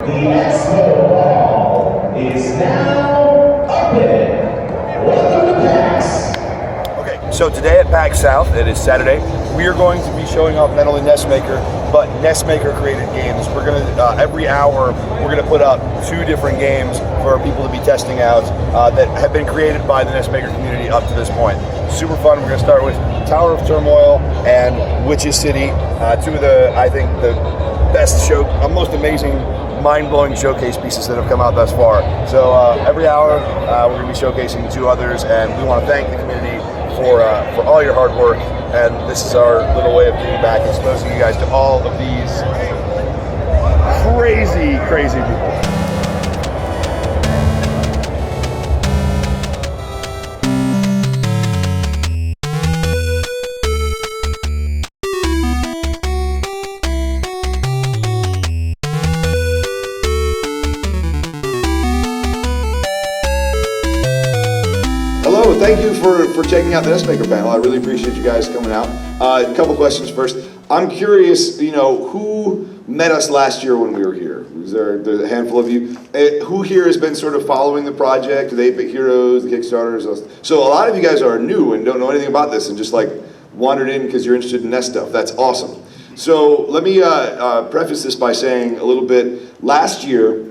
The Expo Hall is now open. Welcome to PAX. Okay, so today at PAX South, it is Saturday, we are going to be showing off not only NESmaker, but NESmaker created games. We're going to, every hour, we're going to put up 2 different games for people to be testing out that have been created by the NESmaker community up to this point. Super fun. We're going to start with Tower of Turmoil and Witch's City, 2 of the, I think, the best most amazing, mind-blowing showcase pieces that have come out thus far. So every hour, we're going to be showcasing 2 others, and we want to thank the community for all your hard work. And this is our little way of giving back, exposing you guys to all of these crazy, crazy people. Hello, thank you for checking out the NESmaker panel. I really appreciate you guys coming out. A couple questions first. I'm curious, who met us last year when we were here? Was there a handful of you? Who here has been sort of following the project, the 8-Bit Heroes, the Kickstarters? So a lot of you guys are new and don't know anything about this and just like wandered in because you're interested in NES stuff. That's awesome. So let me preface this by saying a little bit. Last year,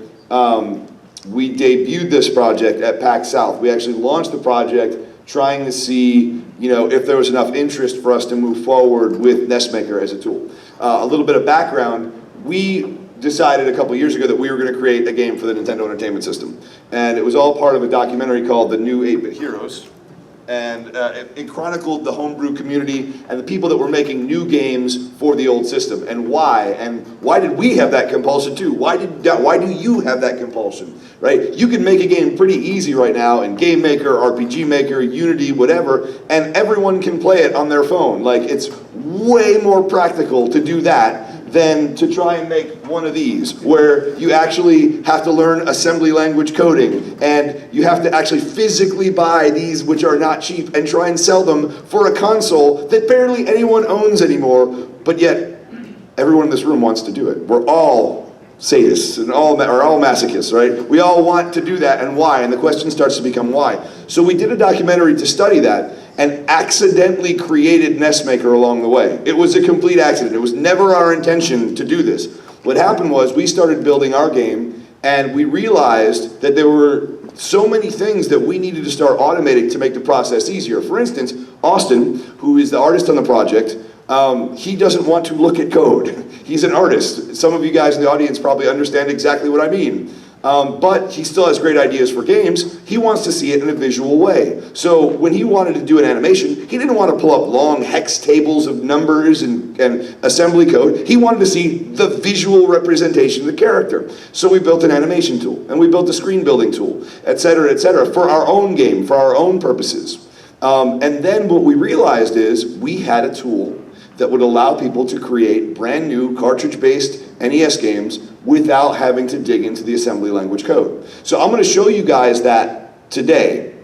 we debuted this project at PAX South. We actually launched the project trying to see, if there was enough interest for us to move forward with NESmaker as a tool. A little bit of background, we decided a couple years ago that we were going to create a game for the Nintendo Entertainment System. And it was all part of a documentary called The New 8-Bit Heroes. And it chronicled the homebrew community and the people that were making new games for the old system, and why did we have that compulsion too? Why do you have that compulsion, right? You can make a game pretty easy right now in Gamemaker, RPG Maker, Unity, whatever, and everyone can play it on their phone. Like, it's way more practical to do that than to try and make one of these, where you actually have to learn assembly language coding, and you have to actually physically buy these, which are not cheap, and try and sell them for a console that barely anyone owns anymore, but yet everyone in this room wants to do it. We're all sadists and all masochists, right? We all want to do that, and why? And the question starts to become why. So we did a documentary to study that, and accidentally created NESmaker along the way. It was a complete accident. It was never our intention to do this. What happened was we started building our game, and we realized that there were so many things that we needed to start automating to make the process easier. For instance, Austin, who is the artist on the project, he doesn't want to look at code. He's an artist. Some of you guys in the audience probably understand exactly what I mean. But he still has great ideas for games. He wants to see it in a visual way. So when he wanted to do an animation, he didn't want to pull up long hex tables of numbers and assembly code. He wanted to see the visual representation of the character. So we built an animation tool, and we built a screen building tool, et cetera, for our own game, for our own purposes. And then what we realized is we had a tool that would allow people to create brand new cartridge-based NES games without having to dig into the assembly language code. So I'm going to show you guys that today.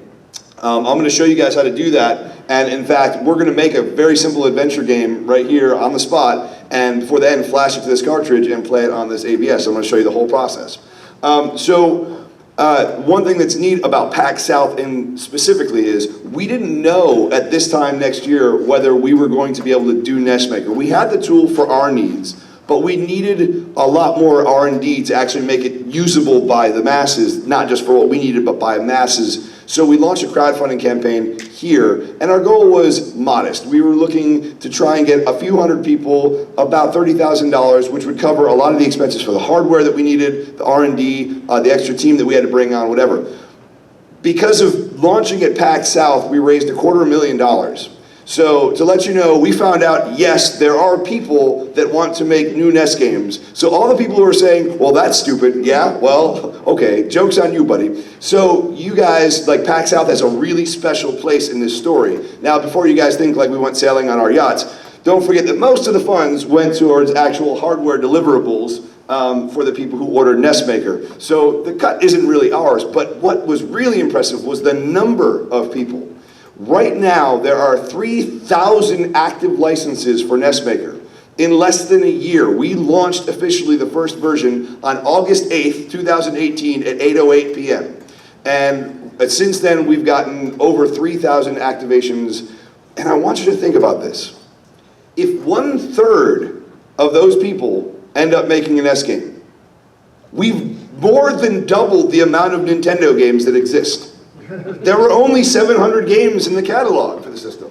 I'm going to show you guys how to do that, and in fact, we're going to make a very simple adventure game right here on the spot, and before the end, flash it to this cartridge and play it on this ABS. I'm going to show you the whole process. One thing that's neat about PAX South specifically is we didn't know at this time next year whether we were going to be able to do NESmaker. We had the tool for our needs, but we needed a lot more R&D to actually make it usable by the masses, not just for what we needed, but by masses. So we launched a crowdfunding campaign here, and our goal was modest. We were looking to try and get a few hundred people, about $30,000, which would cover a lot of the expenses for the hardware that we needed, the R&D, the extra team that we had to bring on, whatever. Because of launching at PAX South, we raised $250,000. So to let you know, we found out, yes, there are people that want to make new NES games. So all the people who are saying, well, that's stupid, yeah, well, okay, joke's on you, buddy. So you guys, like, PAX South has a really special place in this story. Now, before you guys think like we went sailing on our yachts, don't forget that most of the funds went towards actual hardware deliverables for the people who ordered NESmaker. So the cut isn't really ours, but what was really impressive was the number of people. Right now, there are 3,000 active licenses for NESmaker. In less than a year, we launched officially the first version on August 8th, 2018 at 8:08 p.m. And since then, we've gotten over 3,000 activations. And I want you to think about this. If 1/3 of those people end up making an NES game, we've more than doubled the amount of Nintendo games that exist. There were only 700 games in the catalog for the system.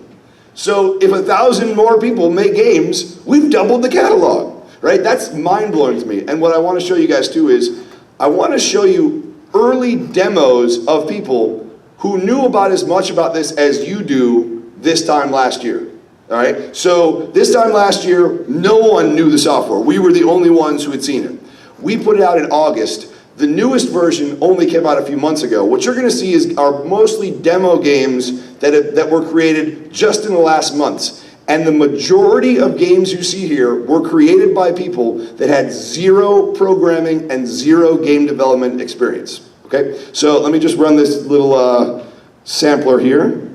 So if 1,000 more people make games, we've doubled the catalog, right? That's mind-blowing to me. And what I want to show you guys too is, I want to show you early demos of people who knew about as much about this as you do this time last year, all right? So this time last year, no one knew the software. We were the only ones who had seen it. We put it out in August. The newest version only came out a few months ago. What you're gonna see is our mostly demo games that were created just in the last months. And the majority of games you see here were created by people that had zero programming and zero game development experience, okay? So let me just run this little sampler here.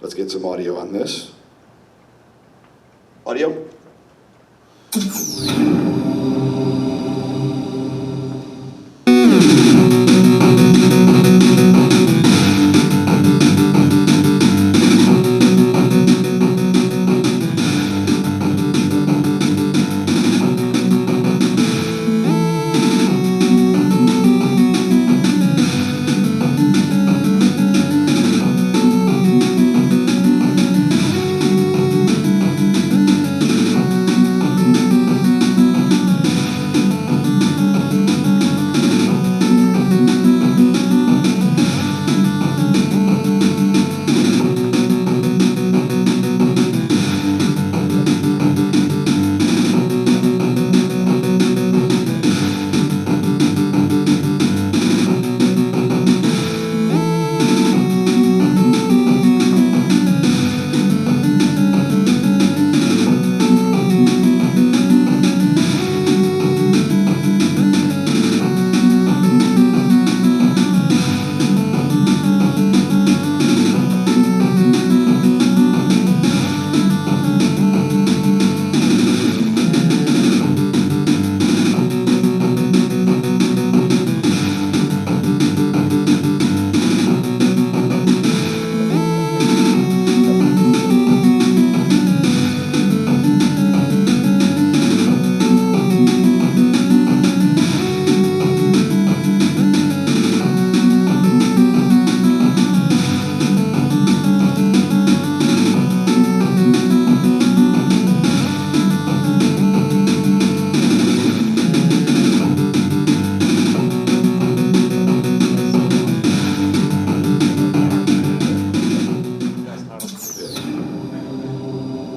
Let's get some audio on this. Audio?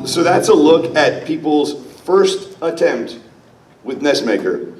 So that's a look at people's first attempt with NESmaker.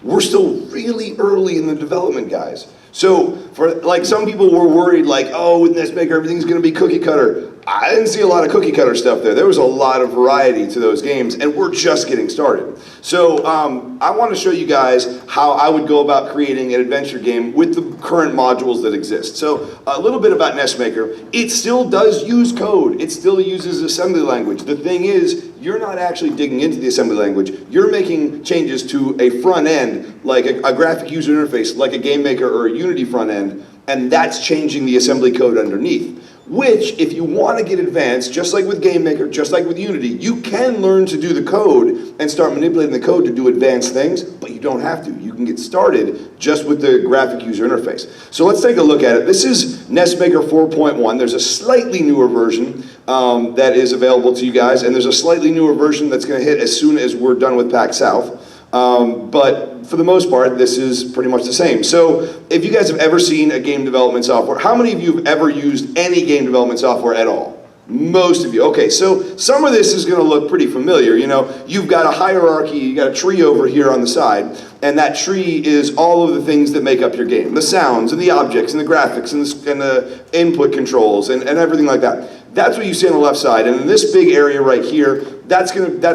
We're still really early in the development, guys. So for like some people were worried like, oh, with NESmaker everything's gonna be cookie cutter. I didn't see a lot of cookie cutter stuff there. There was a lot of variety to those games, and we're just getting started. So I want to show you guys how I would go about creating an adventure game with the current modules that exist. So a little bit about NESmaker. It still does use code. It still uses assembly language. The thing is, you're not actually digging into the assembly language. You're making changes to a front end, like a graphic user interface, like a GameMaker or a Unity front end, and that's changing the assembly code underneath. Which, if you want to get advanced, just like with GameMaker, just like with Unity, you can learn to do the code and start manipulating the code to do advanced things, but you don't have to. You can get started just with the graphic user interface. So let's take a look at it. This is NESmaker 4.1. There's a slightly newer version that is available to you guys, and there's a slightly newer version that's going to hit as soon as we're done with Pax South. But for the most part, this is pretty much the same. So if you guys have ever seen a game development software, how many of you have ever used any game development software at all? Most of you. Okay, so some of this is going to look pretty familiar. You know, you've got a hierarchy, you got a tree over here on the side, and that tree is all of the things that make up your game. The sounds, and the objects, and the graphics, and the input controls, and everything like that. That's what you see on the left side. And in this big area right here, that's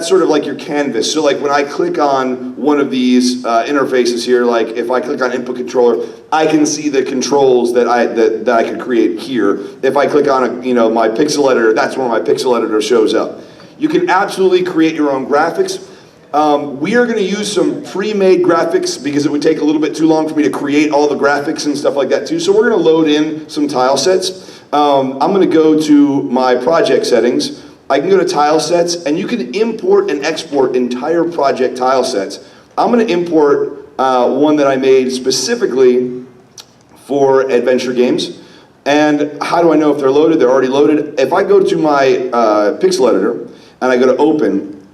sort of like your canvas. So like when I click on one of these interfaces here, like if I click on input controller, I can see the controls that I could create here. If I click on my pixel editor, that's where my pixel editor shows up. You can absolutely create your own graphics. We are going to use some pre-made graphics because it would take a little bit too long for me to create all the graphics and stuff like that too. So we're going to load in some tile sets. I'm going to go to my project settings. I can go to tile sets, and you can import and export entire project tile sets. I'm going to import one that I made specifically for adventure games. And how do I know if they're loaded? They're already loaded. If I go to my pixel editor and I go to open,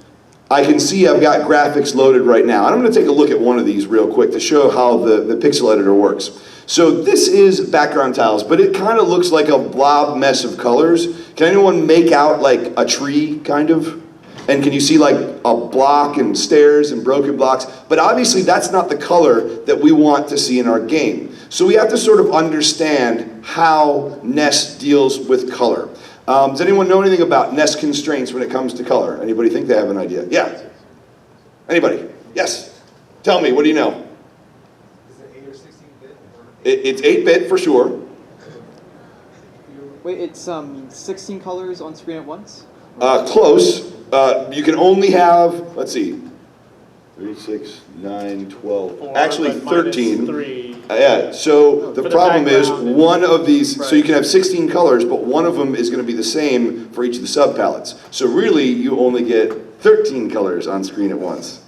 I can see I've got graphics loaded right now. And I'm going to take a look at one of these real quick to show how the pixel editor works. So this is background tiles, but it kind of looks like a blob mess of colors. Can anyone make out like a tree, kind of? And can you see like a block and stairs and broken blocks? But obviously that's not the color that we want to see in our game. So we have to sort of understand how NES deals with color. Does anyone know anything about NES constraints when it comes to color? Anybody think they have an idea? Yeah. Anybody? Yes. Tell me, what do you know? Is it 8 or 16-bit? It's 8-bit for sure. Wait, it's 16 colors on screen at once? Close. You can only have, let's see, 3, 6, 9, 12, 4, actually 13. 3. Yeah, so the For the problem is background one of these, so right. you can have 16 colors, but one of them is going to be the same for each of the sub-palettes. So really, you only get 13 colors on screen at once.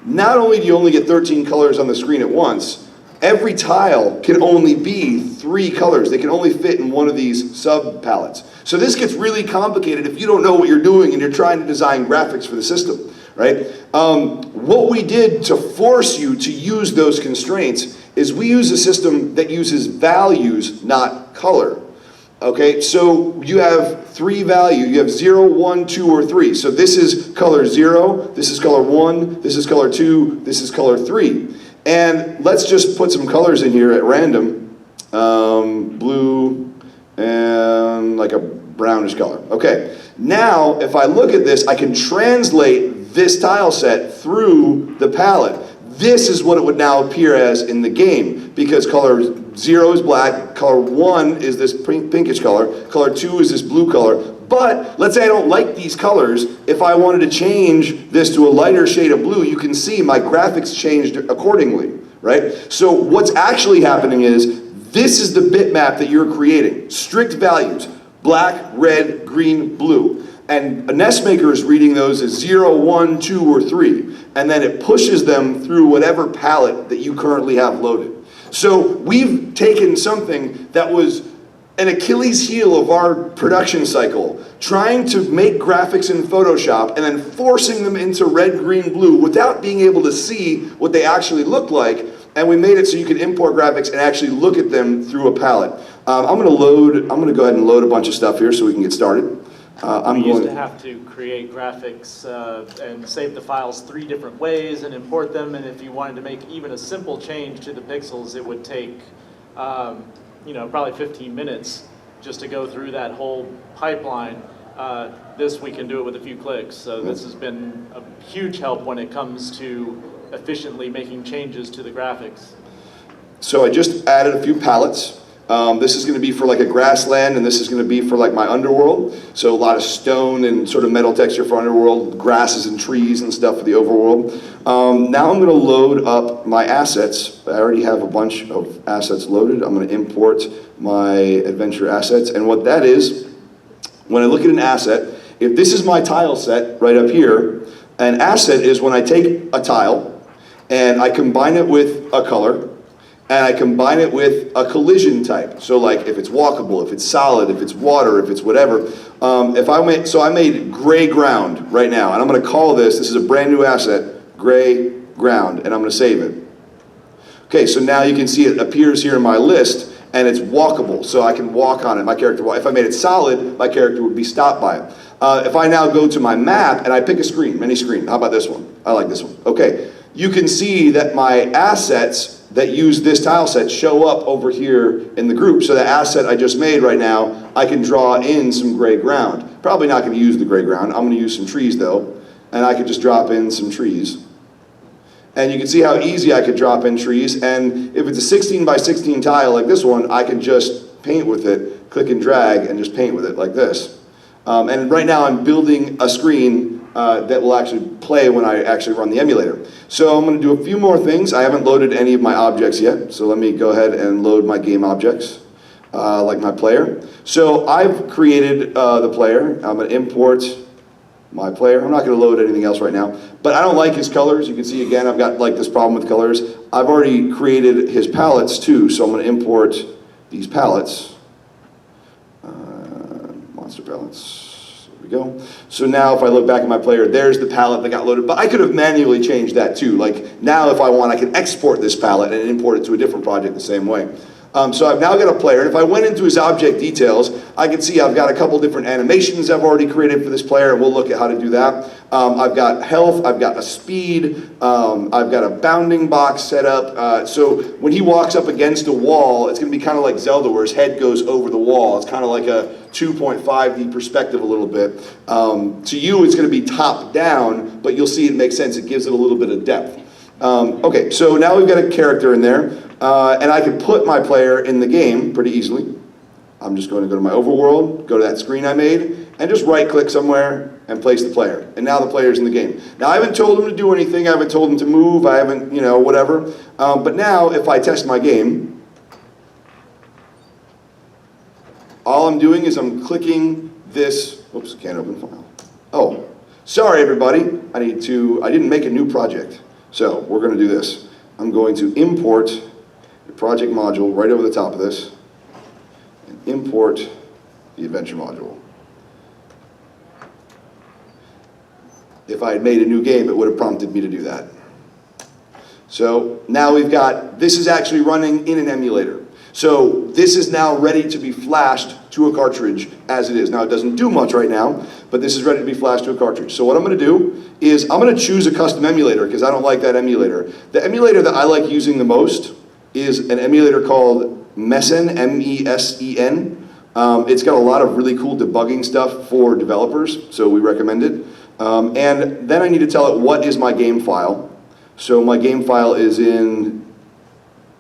Not only do you only get 13 colors on the screen at once, every tile can only be 3 colors. They can only fit in one of these sub-palettes. So this gets really complicated if you don't know what you're doing and you're trying to design graphics for the system, right? What we did to force you to use those constraints is we use a system that uses values, not color. Okay, so you have 3 values. You have 0, 1, 2, or 3. So this is color 0, this is color 1, this is color 2, this is color 3. And let's just put some colors in here at random. Blue and like a brownish color. Okay, now if I look at this, I can translate this tile set through the palette. This is what it would now appear as in the game, because color 0 is black, color 1 is this pinkish color, color 2 is this blue color. But let's say I don't like these colors. If I wanted to change this to a lighter shade of blue, you can see my graphics changed accordingly, right? So what's actually happening is this is the bitmap that you're creating. Strict values, black, red, green, blue. And a NESmaker is reading those as 0, 1, 2, or 3. And then it pushes them through whatever palette that you currently have loaded. So we've taken something that was an Achilles heel of our production cycle, trying to make graphics in Photoshop and then forcing them into red, green, blue without being able to see what they actually look like. And we made it so you could import graphics and actually look at them through a palette. I'm going to go ahead and load a bunch of stuff here so we can get started. We used to have to create graphics and save the files 3 different ways and import them, and if you wanted to make even a simple change to the pixels, it would take probably 15 minutes just to go through that whole pipeline. This we can do it with a few clicks, so this has been a huge help when it comes to efficiently making changes to the graphics. So I just added a few palettes. This is going to be for like a grassland, and this is going to be for like my underworld. So a lot of stone and sort of metal texture for underworld, grasses and trees and stuff for the overworld. Now I'm going to load up my assets. I already have a bunch of assets loaded. I'm going to import my adventure assets. And what that is, when I look at an asset, if this is my tile set right up here, an asset is when I take a tile and I combine it with a color, and I combine it with a collision type. So like if it's walkable, if it's solid, if it's water, if it's whatever. So I made gray ground right now, and I'm gonna call this is a brand new asset, gray ground, and I'm gonna save it. Okay, so now you can see it appears here in my list, and it's walkable, so I can walk on it. My character, if I made it solid, my character would be stopped by it. If I now go to my map and I pick a screen, mini screen, how about this one? I like this one. Okay. you can see that my assets that use this tile set show up over here in the group. So the asset I just made right now, I can draw in some gray ground. Probably not going to use the gray ground. I'm going to use some trees though, and I could just drop in some trees. And you can see how easy I could drop in trees. And if it's a 16 by 16 tile like this one, I can just paint with it, click and drag, and just paint with it like this. And right now I'm building a screen that will actually play when I actually run the emulator. So I'm going to do a few more things. I haven't loaded any of my objects yet, so let me go ahead and load my game objects, like my player. So I've created the player. I'm going to import my player. I'm not going to load anything else right now, but I don't like his colors. You can see again, I've got like this problem with colors. I've already created his palettes too, so I'm going to import these palettes. Monster palettes. There we go. So now if I look back at my player, there's the palette that got loaded, but I could have manually changed that too. Like now if I want, I can export this palette and import it to a different project the same way. So I've now got a player, and if I went into his object details, I can see I've got a couple different animations I've already created for this player, and we'll look at how to do that. I've got health, I've got a speed, I've got a bounding box set up. So when he walks up against a wall, it's going to be kind of like Zelda where his head goes over the wall. It's kind of like a 2.5D perspective a little bit. To you, it's going to be top down, but you'll see it makes sense. It gives it a little bit of depth. Okay, so now we've got a character in there, and I can put my player in the game pretty easily. I'm just going to go to my overworld, go to that screen I made, and just right-click somewhere and place the player. And now the player's in the game. Now I haven't told him to do anything, I haven't told him to move, I haven't, you know, whatever. But now if I test my game, all I'm doing is I'm clicking this, oops, can't open file. Oh, sorry everybody, I didn't make a new project. So we're going to do this. I'm going to import the project module right over the top of this, and import the adventure module. If I had made a new game, it would have prompted me to do that. So now we've got, this is actually running in an emulator. So this is now ready to be flashed to a cartridge as it is. Now it doesn't do much right now, but this is ready to be flashed to a cartridge. So what I'm going to do is I'm going to choose a custom emulator because I don't like that emulator. The emulator that I like using the most is an emulator called Mesen, M-E-S-E-N. It's got a lot of really cool debugging stuff for developers, so we recommend it. And then I need to tell it what is my game file. So my game file is in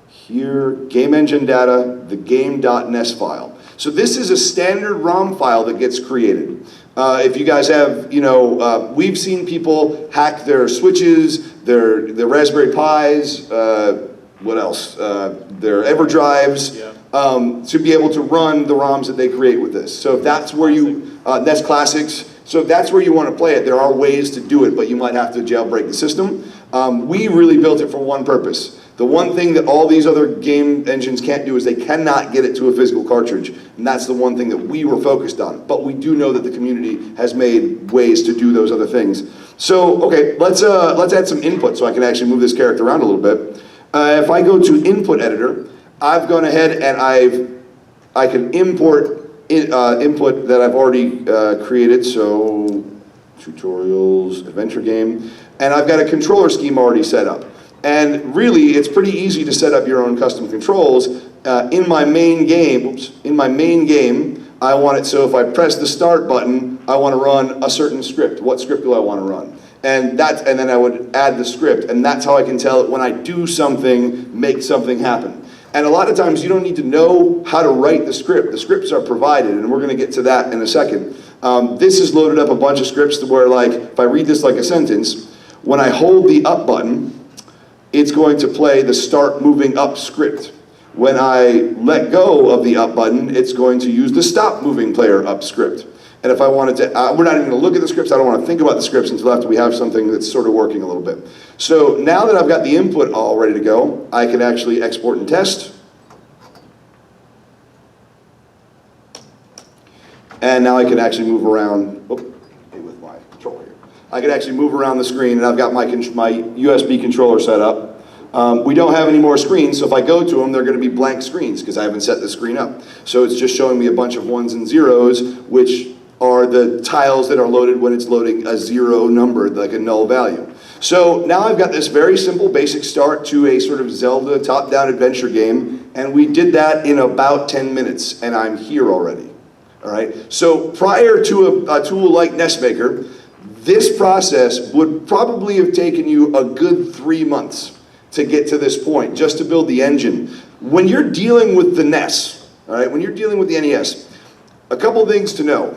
here, game engine data, the game.nes file. So this is a standard ROM file that gets created. If you guys have, you know, we've seen people hack their switches, their Raspberry Pis, what else? Their EverDrives, yeah. To be able to run the ROMs that they create with this. So if that's where you, NES Classics, so if that's where you want to play it, there are ways to do it, but you might have to jailbreak the system. We really built it for one purpose. The one thing that all these other game engines can't do is they cannot get it to a physical cartridge, and that's the one thing that we were focused on. But we do know that the community has made ways to do those other things. So, okay, let's add some input so I can actually move this character around a little bit. If I go to Input Editor, I've gone ahead and I can import input that I've already created. So, tutorials, adventure game, and I've got a controller scheme already set up. And really, it's pretty easy to set up your own custom controls. In my main game, I want it so if I press the start button, I want to run a certain script. What script do I want to run? And then I would add the script, and that's how I can tell it when I do something, make something happen. And a lot of times you don't need to know how to write the script. The scripts are provided, and we're going to get to that in a second. This has loaded up a bunch of scripts to where, like, if I read this like a sentence, when I hold the up button, it's going to play the start moving up script. When I let go of the up button, it's going to use the stop moving player up script. And if I wanted to, we're not even going to look at the scripts, I don't want to think about the scripts until after we have something that's sort of working a little bit. So now that I've got the input all ready to go, I can actually export and test. And now I can actually move around, with my controller here. I can actually move around the screen, and I've got my USB controller set up. We don't have any more screens, so if I go to them, they're going to be blank screens because I haven't set the screen up. So it's just showing me a bunch of ones and zeros, which are the tiles that are loaded when it's loading a 0 number, like a null value. So now I've got this very simple basic start to a sort of Zelda top-down adventure game, and we did that in about 10 minutes, and I'm here already. All right? So prior to a tool like NESmaker, this process would probably have taken you a good 3 months to get to this point, just to build the engine. When you're dealing with the NES, all right, when you're dealing with the NES, a couple things to know.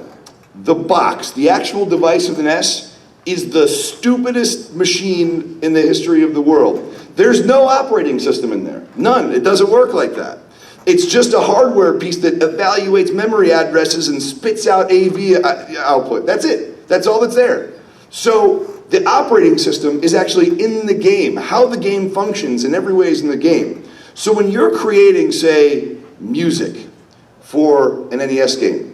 The box, the actual device of the NES, is the stupidest machine in the history of the world. There's no operating system in there. None. It doesn't work like that. It's just a hardware piece that evaluates memory addresses and spits out AV output. That's it. That's all that's there. So the operating system is actually in the game. How the game functions in every way is in the game. So when you're creating, say, music for an NES game,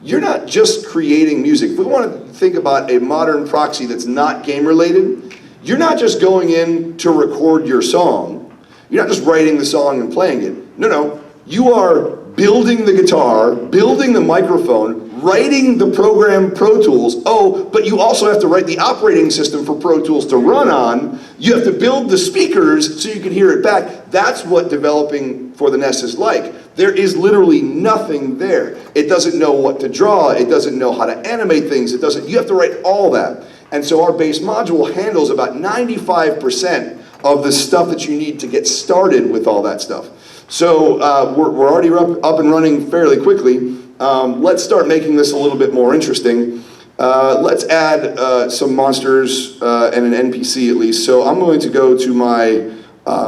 you're not just creating music. If we want to think about a modern proxy that's not game related, you're not just going in to record your song. You're not just writing the song and playing it. No. You are building the guitar, building the microphone, writing the program Pro Tools. Oh, but you also have to write the operating system for Pro Tools to run on. You have to build the speakers so you can hear it back. That's what developing for the NES is like. There is literally nothing there. It doesn't know what to draw. It doesn't know how to animate things. You have to write all that. And so our base module handles about 95% of the stuff that you need to get started with all that stuff. So we're already up and running fairly quickly. Let's start making this a little bit more interesting. Let's add some monsters and an NPC at least. So I'm going to go to my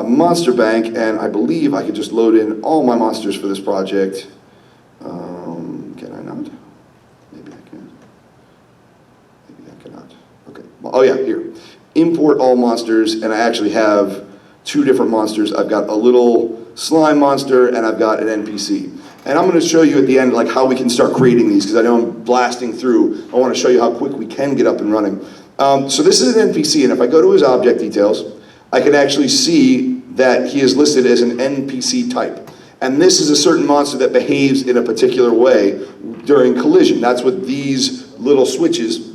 monster bank, and I believe I could just load in all my monsters for this project. Can I not? Maybe I can. Maybe I cannot. Okay. Oh yeah, here. Import all monsters, and I actually have 2 different monsters. I've got a little slime monster, and I've got an NPC. And I'm going to show you at the end like how we can start creating these, because I know I'm blasting through. I want to show you how quick we can get up and running. So this is an NPC, and if I go to his object details, I can actually see that he is listed as an NPC type. And this is a certain monster that behaves in a particular way during collision. That's what these little switches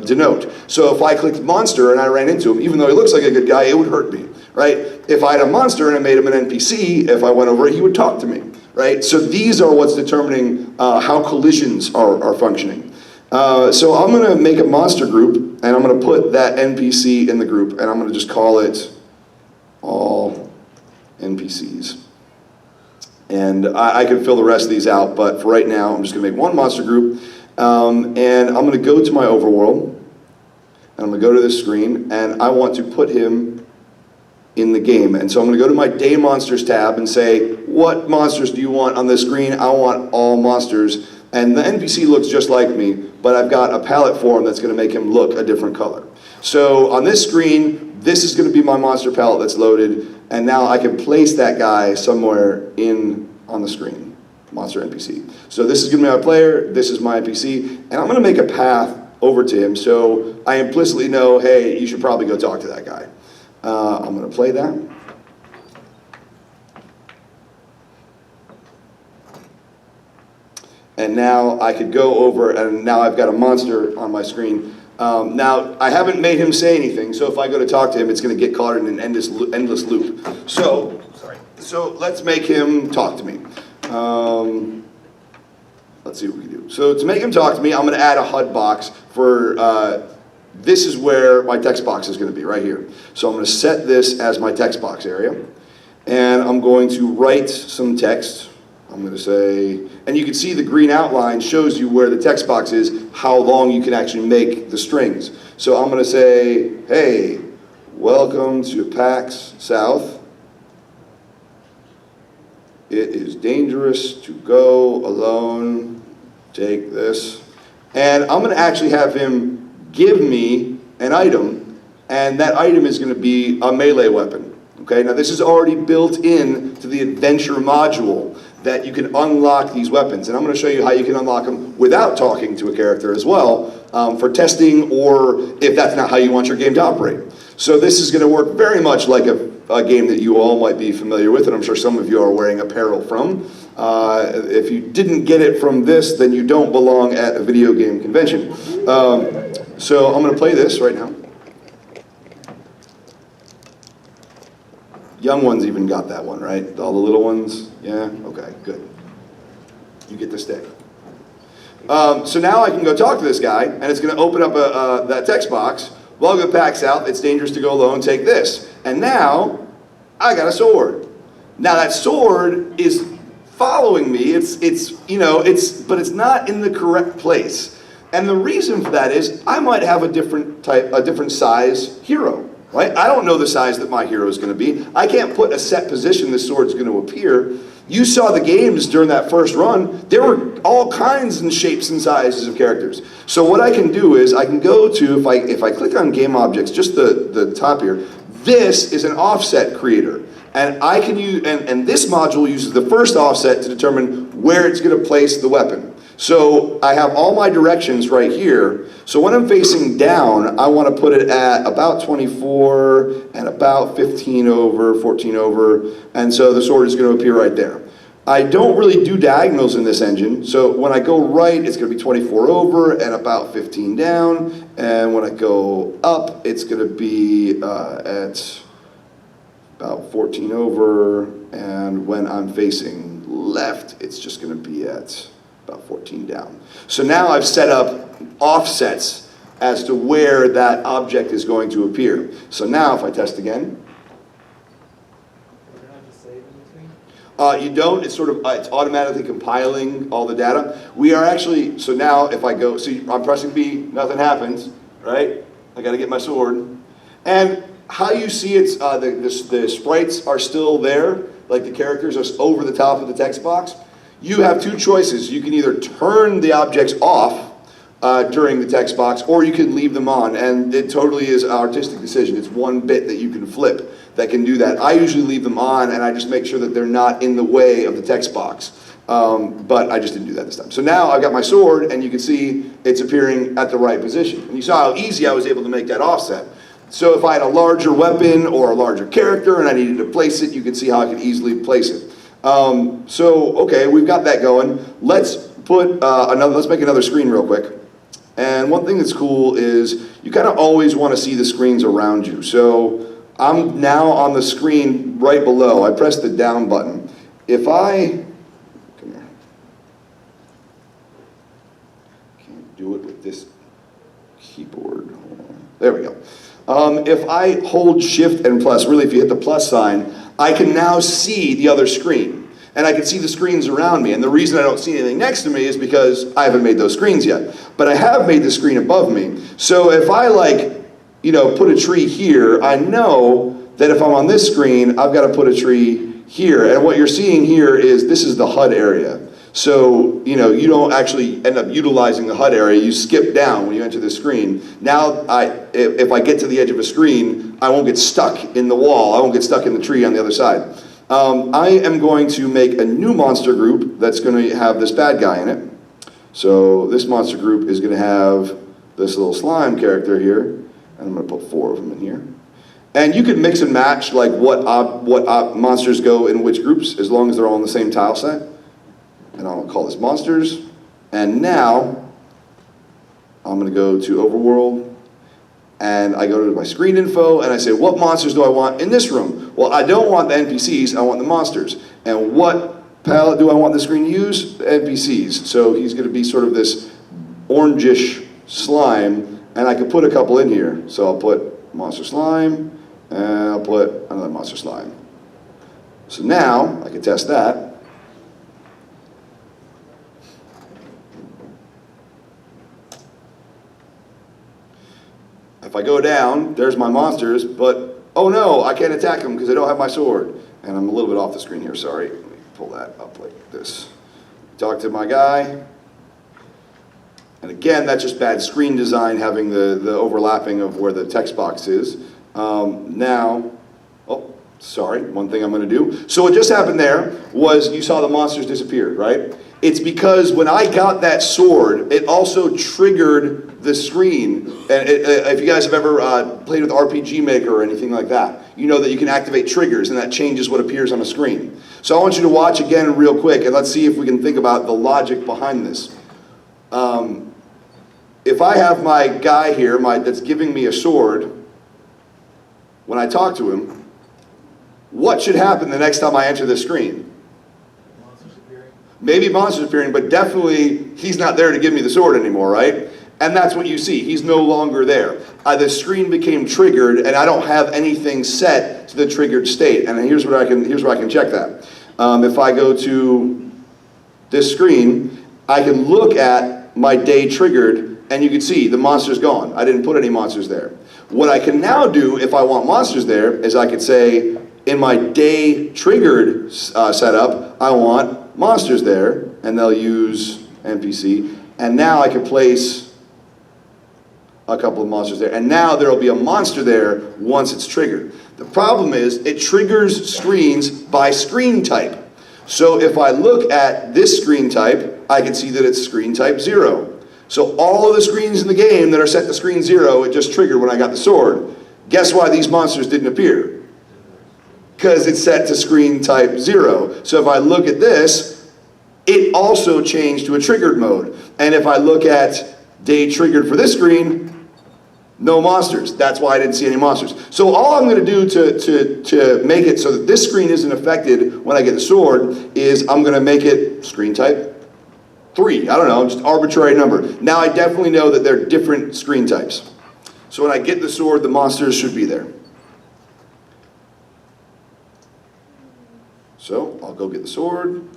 denote. So if I clicked monster and I ran into him, even though he looks like a good guy, it would hurt me, right? If I had a monster and I made him an NPC, if I went over it, he would talk to me, right? So these are what's determining how collisions are functioning. So I'm gonna make a monster group, and I'm gonna put that NPC in the group, and I'm gonna just call it all NPCs. And I could fill the rest of these out, but for right now, I'm just gonna make one monster group, and I'm gonna go to my overworld, and I'm gonna go to this screen, and I want to put him in the game. And so I'm gonna go to my Day Monsters tab and say, what monsters do you want on this screen? I want all monsters. And the NPC looks just like me, but I've got a palette for him that's gonna make him look a different color. So on this screen, this is gonna be my monster palette that's loaded, and now I can place that guy somewhere on the screen, monster NPC. So this is gonna be my player, this is my NPC, and I'm gonna make a path over to him, so I implicitly know, hey, you should probably go talk to that guy. I'm gonna play that. And now I could go over, and now I've got a monster on my screen. Now, I haven't made him say anything, so if I go to talk to him, it's going to get caught in an endless loop. So let's make him talk to me. Let's see what we can do. So to make him talk to me, I'm going to add a HUD box for, this is where my text box is going to be, right here. So I'm going to set this as my text box area, and I'm going to write some text. I'm going to say, and you can see the green outline shows you where the text box is, how long you can actually make the strings. So I'm going to say, hey, welcome to PAX South. It is dangerous to go alone. Take this. And I'm going to actually have him give me an item, and that item is going to be a melee weapon. Okay, now this is already built in to the adventure module, that you can unlock these weapons. And I'm going to show you how you can unlock them without talking to a character as well, for testing, or if that's not how you want your game to operate. So this is going to work very much like a game that you all might be familiar with, and I'm sure some of you are wearing apparel from. If you didn't get it from this, then you don't belong at a video game convention. So I'm going to play this right now. Young ones even got that one, right? All the little ones? Yeah? Okay, good. You get to stay. So now I can go talk to this guy, and it's going to open up that text box. Welcome to PAX South. It's dangerous to go alone. Take this. And now I got a sword. Now that sword is following me. But it's not in the correct place. And the reason for that is I might have a different size hero. Right? I don't know the size that my hero is going to be. I can't put a set position this sword's going to appear. You saw the games during that first run. There were all kinds and shapes and sizes of characters. So what I can do is I can go to, if I click on game objects, just the top here, this is an offset creator. And I can use, and this module uses the first offset to determine where it's going to place the weapon. So I have all my directions right here. So when I'm facing down, I want to put it at about 24 and about 15 over, 14 over, and so the sword is going to appear right there. I don't really do diagonals in this engine, so when I go right, it's going to be 24 over and about 15 down, and when I go up, it's going to be at about 14 over, and when I'm facing left, it's just going to be at about 14 down. So now I've set up offsets as to where that object is going to appear. So now if I test again. You don't, it's sort of, it's automatically compiling all the data. We are actually, so now if I go, see, I'm pressing B, nothing happens, right? I gotta get my sword. And how you see it's, the sprites are still there, like the characters are over the top of the text box. You have two choices. You can either turn the objects off during the text box, or you can leave them on, and it totally is an artistic decision. It's one bit that you can flip that can do that. I usually leave them on, and I just make sure that they're not in the way of the text box. But I just didn't do that this time. So now I've got my sword, and you can see it's appearing at the right position. And you saw how easy I was able to make that offset. So if I had a larger weapon or a larger character and I needed to place it, you can see how I could easily place it. Okay, we've got that going. Let's put let's make another screen real quick. And one thing that's cool is you kind of always want to see the screens around you. So I'm now on the screen right below. I press the down button. If I, come here. Can't do it with this keyboard. Hold on. There we go. If I hold Shift and plus, really if you hit the plus sign, I can now see the other screen. And I can see the screens around me. And the reason I don't see anything next to me is because I haven't made those screens yet. But I have made the screen above me. So if I put a tree here, I know that if I'm on this screen, I've got to put a tree here. And what you're seeing here is this is the HUD area. So, you don't actually end up utilizing the HUD area. You skip down when you enter the screen. Now, if I get to the edge of a screen, I won't get stuck in the wall. I won't get stuck in the tree on the other side. I am going to make a new monster group that's going to have this bad guy in it. So this monster group is going to have this little slime character here. And I'm going to put 4 of them in here. And you can mix and match like what monsters go in which groups as long as they're all in the same tile set. And I'll call this monsters. And now I'm going to go to overworld. And I go to my screen info and I say, what monsters do I want in this room? Well, I don't want the NPCs, I want the monsters. And what palette do I want the screen to use? The NPCs. So he's going to be sort of this orangish slime, and I could put a couple in here. So I'll put monster slime, and I'll put another monster slime. So now I can test that. If I go down, there's my monsters, but oh no, I can't attack them because I don't have my sword. And I'm a little bit off the screen here, sorry. Let me pull that up like this. Talk to my guy. And again, that's just bad screen design, having the overlapping of where the text box is. One thing I'm going to do. So what just happened there was you saw the monsters disappeared, right? It's because when I got that sword, it also triggered the screen, and if you guys have ever played with RPG Maker or anything like that, you know that you can activate triggers and that changes what appears on the screen. So I want you to watch again real quick and let's see if we can think about the logic behind this. If I have my guy here that's giving me a sword, when I talk to him, what should happen the next time I enter this screen? Monsters appearing. Maybe monsters appearing, but definitely he's not there to give me the sword anymore, right? And that's what you see. He's no longer there. The screen became triggered, and I don't have anything set to the triggered state. And here's where I can check that. If I go to this screen, I can look at my day triggered, and you can see the monster's gone. I didn't put any monsters there. What I can now do, if I want monsters there, is I could say, in my day triggered setup, I want monsters there, and they'll use NPC. And now I can place a couple of monsters there. And now there'll be a monster there once it's triggered. The problem is it triggers screens by screen type. So if I look at this screen type, I can see that it's screen type 0. So all of the screens in the game that are set to screen 0, it just triggered when I got the sword. Guess why these monsters didn't appear? Because it's set to screen type 0. So if I look at this, it also changed to a triggered mode. And if I look at day triggered for this screen, no monsters. That's why I didn't see any monsters. So all I'm going to do to make it so that this screen isn't affected when I get the sword is I'm going to make it screen type 3. I don't know, just arbitrary number. Now I definitely know that they're different screen types. So when I get the sword, the monsters should be there. So I'll go get the sword.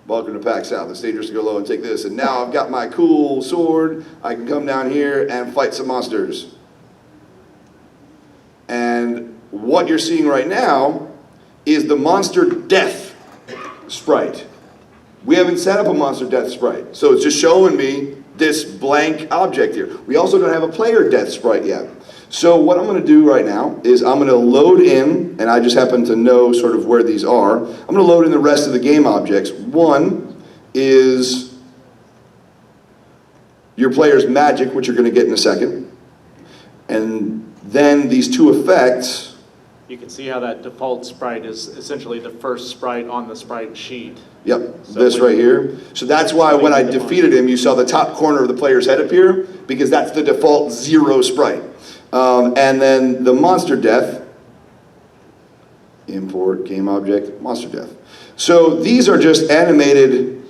Welcome to Pax South. It's dangerous to go low and take this. And now I've got my cool sword. I can come down here and fight some monsters. And what you're seeing right now is the monster death sprite. We haven't set up a monster death sprite. So it's just showing me this blank object here. We also don't have a player death sprite yet. So what I'm going to do right now is I'm going to load in, and I just happen to know sort of where these are. I'm going to load in the rest of the game objects. One is your player's magic, which you're going to get in a second. And then these two effects. You can see how that default sprite is essentially the first sprite on the sprite sheet. Yep, so this right here. So that's why when I defeated him, you saw the top corner of the player's head appear, because that's the default 0 sprite. And then the monster death, import game object, monster death. So these are just animated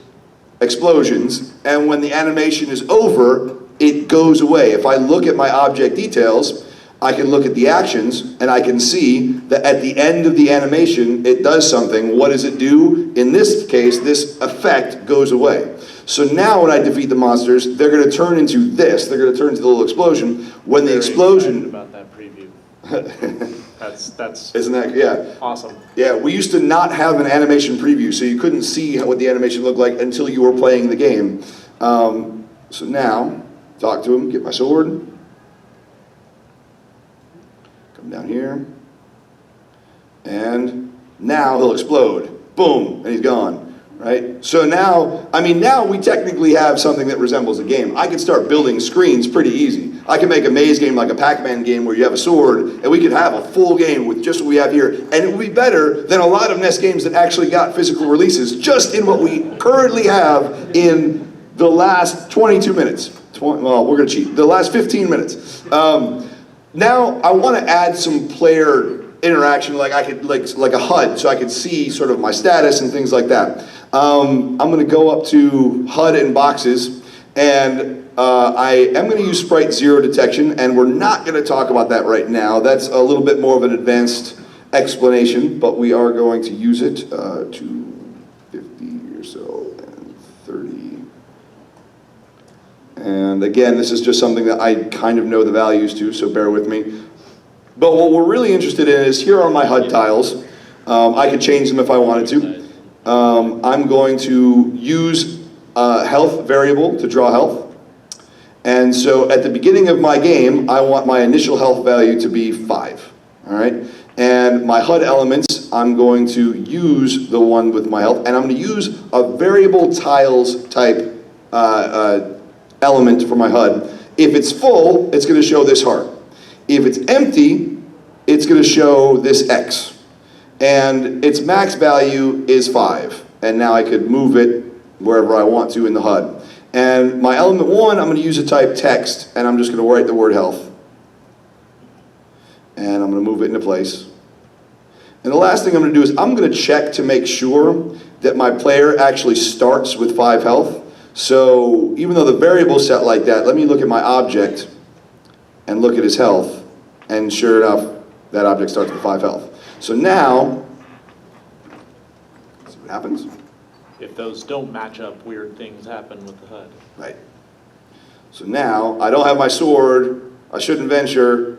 explosions, and when the animation is over, it goes away. If I look at my object details, I can look at the actions, and I can see that at the end of the animation, it does something. What does it do? In this case, this effect goes away. So now when I defeat the monsters, they're going to turn into this. They're going to turn into the little explosion. When the explosion... about that preview. That's Isn't that, yeah. Awesome. Yeah, we used to not have an animation preview, so you couldn't see what the animation looked like until you were playing the game. So now, talk to him, get my sword. Come down here. And now he'll explode. Boom, and he's gone. Right? So now, now we technically have something that resembles a game. I can start building screens pretty easy. I can make a maze game like a Pac-Man game where you have a sword, and we could have a full game with just what we have here. And it would be better than a lot of NES games that actually got physical releases just in what we currently have in the last 22 minutes. Well, we're going to cheat. The last 15 minutes. Now, I want to add some player interaction, like I could like a HUD, so I could see sort of my status and things like that. I'm going to go up to HUD and boxes, and I am going to use Sprite 0 detection, and we're not going to talk about that right now. That's a little bit more of an advanced explanation, but we are going to use it to 50 or so and 30. And again, this is just something that I kind of know the values to, so bear with me. But what we're really interested in is, here are my HUD tiles. I could change them if I wanted to. I'm going to use a health variable to draw health. And so at the beginning of my game, I want my initial health value to be 5. All right? And my HUD elements, I'm going to use the one with my health, and I'm going to use a variable tiles type element for my HUD. If it's full, it's going to show this heart. If it's empty, it's going to show this X. And its max value is 5. And now I could move it wherever I want to in the HUD. And my element 1, I'm going to use a type text, and I'm just going to write the word health. And I'm going to move it into place. And the last thing I'm going to do is I'm going to check to make sure that my player actually starts with 5 health. So even though the variable is set like that, let me look at my object and look at his health. And sure enough, that object starts with 5 health. So now, see what happens? If those don't match up, weird things happen with the HUD. Right. So now, I don't have my sword, I shouldn't venture,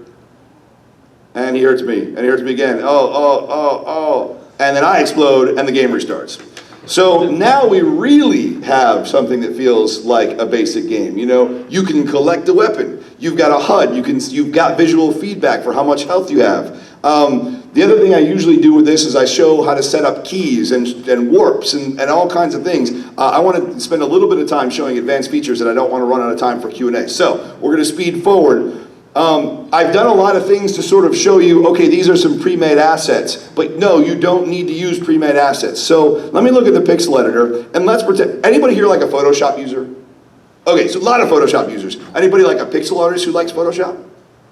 and he hurts me, and he hurts me again. Oh. And then I explode, and the game restarts. So now we really have something that feels like a basic game. You know, you can collect the weapon. You've got a HUD. You've got visual feedback for how much health you have. The other thing I usually do with this is I show how to set up keys and warps and all kinds of things. I want to spend a little bit of time showing advanced features that I don't want to run out of time for Q&A. So we're going to speed forward. I've done a lot of things to sort of show you, okay, these are some pre-made assets, but no, you don't need to use pre-made assets. So let me look at the pixel editor, and let's pretend, anybody here like a Photoshop user? Okay, so a lot of Photoshop users. Anybody like a pixel artist who likes Photoshop?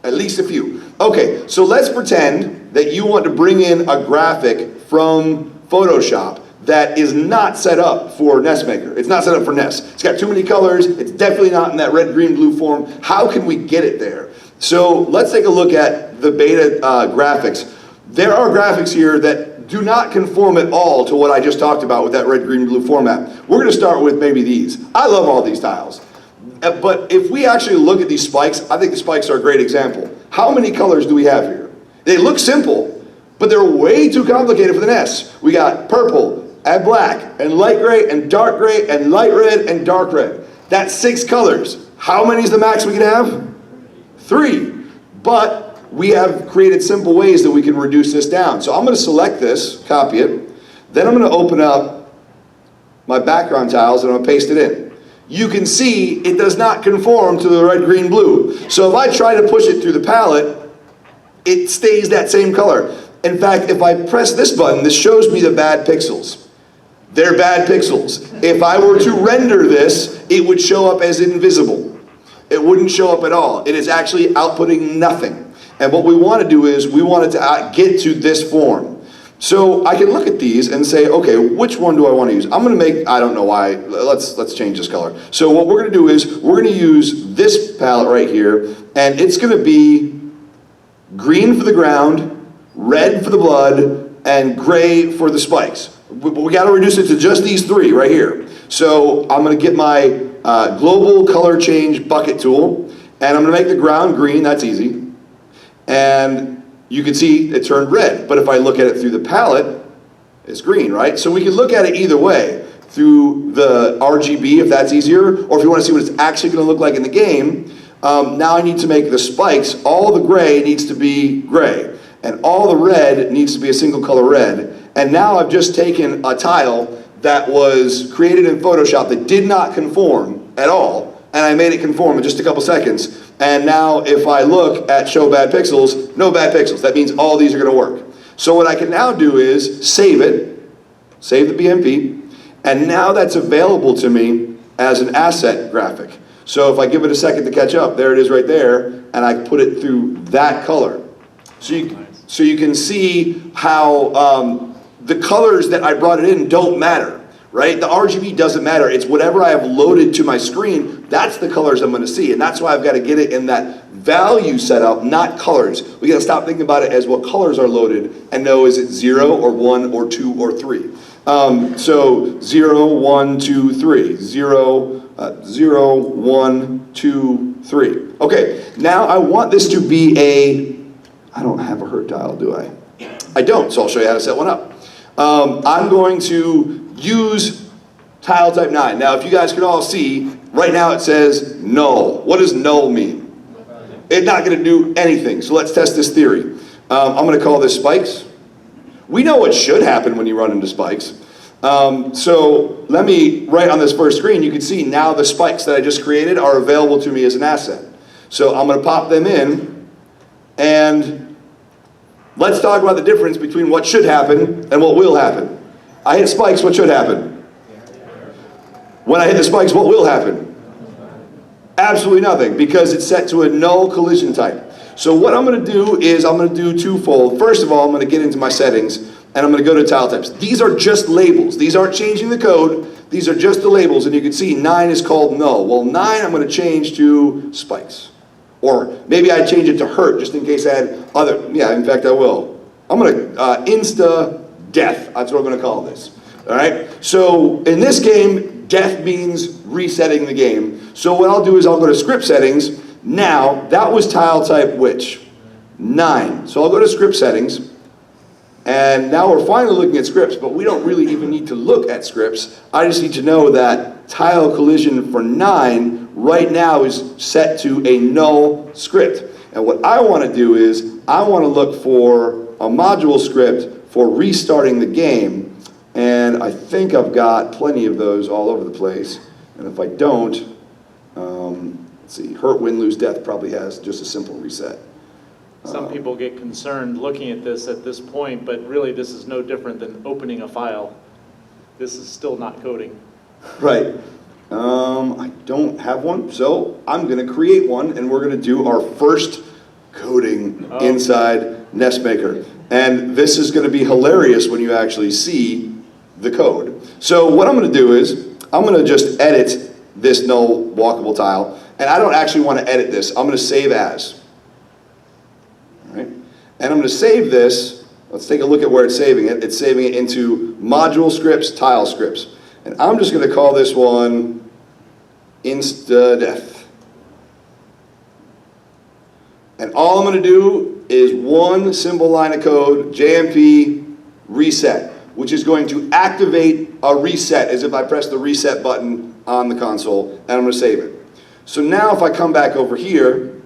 At least a few. Okay, so let's pretend that you want to bring in a graphic from Photoshop that is not set up for NESmaker. It's not set up for NES. It's got too many colors. It's definitely not in that red, green, blue form. How can we get it there? So let's take a look at the beta graphics. There are graphics here that do not conform at all to what I just talked about with that red, green, blue format. We're going to start with maybe these. I love all these tiles. But if we actually look at these spikes, I think the spikes are a great example. How many colors do we have here? They look simple, but they're way too complicated for the NES. We got purple and black and light gray and dark gray and light red and dark red. That's 6 colors. How many is the max we can have? 3. But we have created simple ways that we can reduce this down. So I'm going to select this, copy it. Then I'm going to open up my background tiles and I'm going to paste it in. You can see it does not conform to the red, green, blue. So if I try to push it through the palette, it stays that same color. In fact, if I press this button, this shows me the bad pixels. They're bad pixels. If I were to render this, it would show up as invisible. It wouldn't show up at all. It is actually outputting nothing. And what we want to do is we want it to get to this form. So I can look at these and say, okay, which one do I want to use? I'm going to make, I don't know why, let's change this color. So what we're going to do is we're going to use this palette right here, and it's going to be green for the ground, red for the blood, and gray for the spikes. We got to reduce it to just these 3 right here. So I'm going to get my global color change bucket tool, and I'm going to make the ground green. That's easy. And you can see it turned red, but if I look at it through the palette, it's green, right? So we can look at it either way, through the RGB if that's easier, or if you want to see what it's actually going to look like in the game. Now I need to make the spikes, all the gray needs to be gray, and all the red needs to be a single color red. And now I've just taken a tile that was created in Photoshop that did not conform at all, and I made it conform in just a couple seconds. And now if I look at show bad pixels, no bad pixels. That means all these are going to work. So what I can now do is save it, save the BMP, and now that's available to me as an asset graphic. So if I give it a second to catch up, there it is right there, and I put it through that color. So you can see how the colors that I brought it in don't matter. Right? The RGB doesn't matter. It's whatever I have loaded to my screen, that's the colors I'm going to see. And that's why I've got to get it in that value setup, not colors. We got to stop thinking about it as what colors are loaded and know is it 0 or 1 or 2 or 3. So 0, 1, 2, 3. 0, 1, 2, 3. Okay, now I want this to be I don't have a hurt dial, do I? I don't, so I'll show you how to set one up. I'm going to use tile type 9. Now if you guys can all see, right now it says null. What does null mean? It's not going to do anything. So let's test this theory. I'm going to call this spikes. We know what should happen when you run into spikes. So let me, right on this first screen, you can see now the spikes that I just created are available to me as an asset. So I'm going to pop them in, and let's talk about the difference between what should happen and what will happen. I hit spikes, what should happen? When I hit the spikes, what will happen? Absolutely nothing, because it's set to a null collision type. So what I'm going to do is I'm going to do twofold. First of all, I'm going to get into my settings, and I'm going to go to tile types. These are just labels. These aren't changing the code. These are just the labels, and you can see 9 is called null. Well, 9 I'm going to change to spikes. Or maybe I'd change it to hurt, just in case I had other, yeah, in fact I will. I'm going to insta-death, that's what I'm going to call this. All right? So in this game, death means resetting the game. So what I'll do is I'll go to script settings. Now, that was tile type which? 9. So I'll go to script settings. And now we're finally looking at scripts, but we don't really even need to look at scripts. I just need to know that tile collision for 9 right now is set to a null script. And what I want to do is I want to look for a module script for restarting the game. And I think I've got plenty of those all over the place. And if I don't, let's see, hurt, win, lose, death probably has just a simple reset. Some people get concerned looking at this point, but really this is no different than opening a file. This is still not coding. Right. I don't have one, so I'm going to create one, and we're going to do our first coding inside NESmaker. And this is going to be hilarious when you actually see the code. So what I'm going to do is I'm going to just edit this null walkable tile, and I don't actually want to edit this. I'm going to save as. All right? And I'm going to save this. Let's take a look at where it's saving it. It's saving it into module scripts, tile scripts. And I'm just going to call this one insta-death. And all I'm going to do is one simple line of code, JMP reset, which is going to activate a reset as if I press the reset button on the console, and I'm going to save it. So now if I come back over here,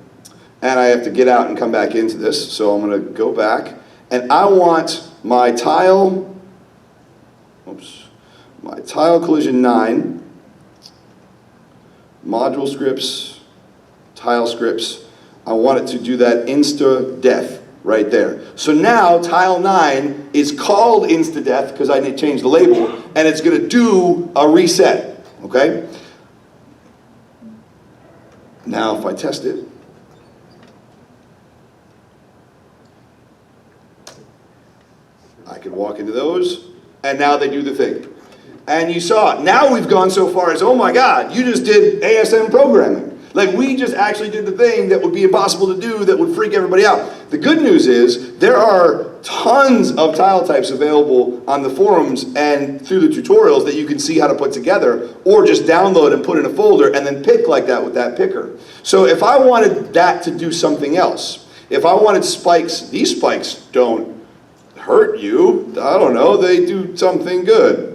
and I have to get out and come back into this, so I'm going to go back, and I want my tile, my tile collision 9, module scripts, tile scripts, I want it to do that insta-death right there. So now tile 9 is called insta-death because I changed the label, and it's going to do a reset, okay? Now if I test it, I can walk into those, and now they do the thing. And you saw it. Now we've gone so far as, oh my God, you just did ASM programming. Like we just actually did the thing that would be impossible to do that would freak everybody out. The good news is there are tons of tile types available on the forums and through the tutorials that you can see how to put together, or just download and put in a folder and then pick like that with that picker. So if I wanted that to do something else, if I wanted spikes, these spikes don't hurt you. I don't know, they do something good.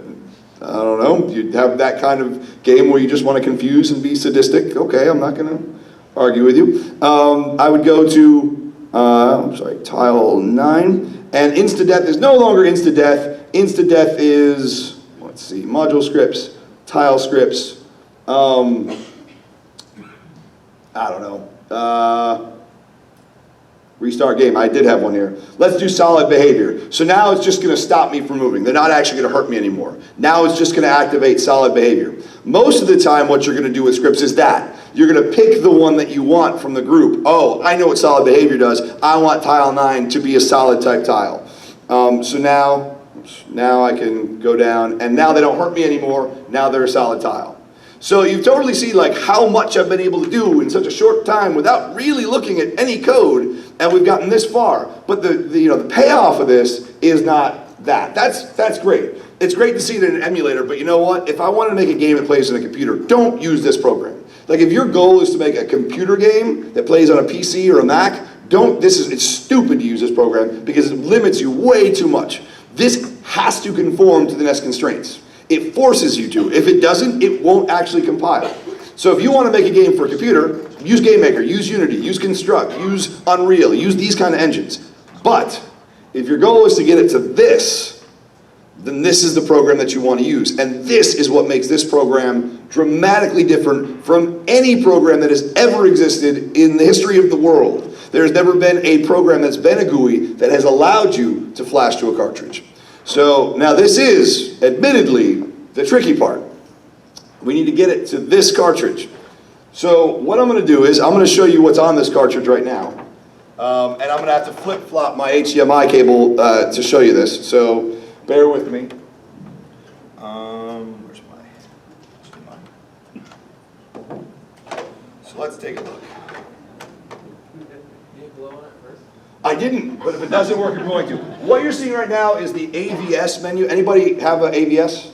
I don't know, you have that kind of game where you just want to confuse and be sadistic. Okay, I'm not going to argue with you. I would go to, tile 9. And insta-death is no longer insta-death. Insta-death is, let's see, module scripts, tile scripts. I don't know. Restart game, I did have one here. Let's do solid behavior. So now it's just gonna stop me from moving. They're not actually gonna hurt me anymore. Now it's just gonna activate solid behavior. Most of the time what you're gonna do with scripts is that. You're gonna pick the one that you want from the group. Oh, I know what solid behavior does. I want tile 9 to be a solid type tile. So now I can go down, and now they don't hurt me anymore. Now they're a solid tile. So you totally see like how much I've been able to do in such a short time without really looking at any code, and we've gotten this far. But the payoff of this is not that. That's great. It's great to see it in an emulator, but you know what? If I want to make a game that plays on a computer, don't use this program. Like if your goal is to make a computer game that plays on a PC or a Mac, it's stupid to use this program because it limits you way too much. This has to conform to the NES constraints. It forces you to. If it doesn't, it won't actually compile. So if you want to make a game for a computer, use GameMaker, use Unity, use Construct, use Unreal, use these kind of engines. But if your goal is to get it to this, then this is the program that you want to use. And this is what makes this program dramatically different from any program that has ever existed in the history of the world. There's never been a program that's been a GUI that has allowed you to flash to a cartridge. So now this is, admittedly, the tricky part. We need to get it to this cartridge. So what I'm going to do is I'm going to show you what's on this cartridge right now. And I'm going to have to flip-flop my HDMI cable to show you this. So bear with me. Where's my HDMI? So let's take a look. I didn't, but if it doesn't work, I'm going to. What you're seeing right now is the AVS menu. Anybody have an AVS?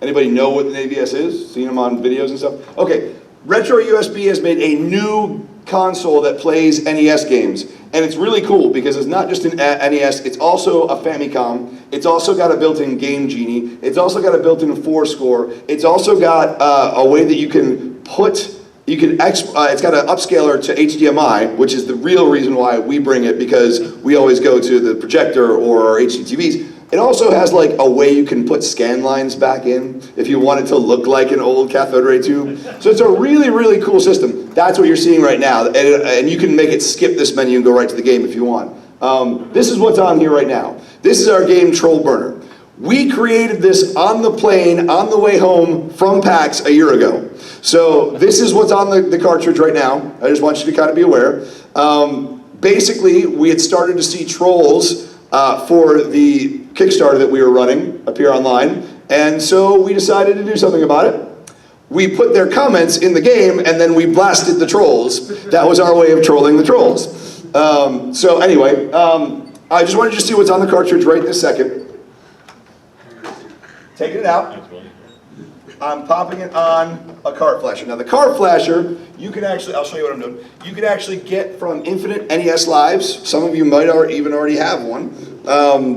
Anybody know what an AVS is? Seen them on videos and stuff? Okay, RetroUSB has made a new console that plays NES games. And it's really cool because it's not just an NES, it's also a Famicom. It's also got a built-in Game Genie. It's also got a built-in 4-score. It's also got a way that you can put, it's got an upscaler to HDMI, which is the real reason why we bring it, because we always go to the projector or our HDTVs. It also has like a way you can put scan lines back in if you want it to look like an old cathode ray tube. So it's a really, really cool system. That's what you're seeing right now. And you can make it skip this menu and go right to the game if you want. This is what's on here right now. This is our game Troll Burner. We created this on the plane on the way home from PAX a year ago. So this is what's on the cartridge right now. I just want you to kind of be aware. Basically, we had started to see trolls for the Kickstarter that we were running appear online, and so we decided to do something about it. We put their comments in the game, and then we blasted the trolls. That was our way of trolling the trolls. So anyway, I just wanted you to see what's on the cartridge right this second. Taking it out. I'm popping it on a cart flasher. Now the cart flasher, you can actually, I'll show you what I'm doing. You can actually get from Infinite NES Lives. Some of you might even already have one.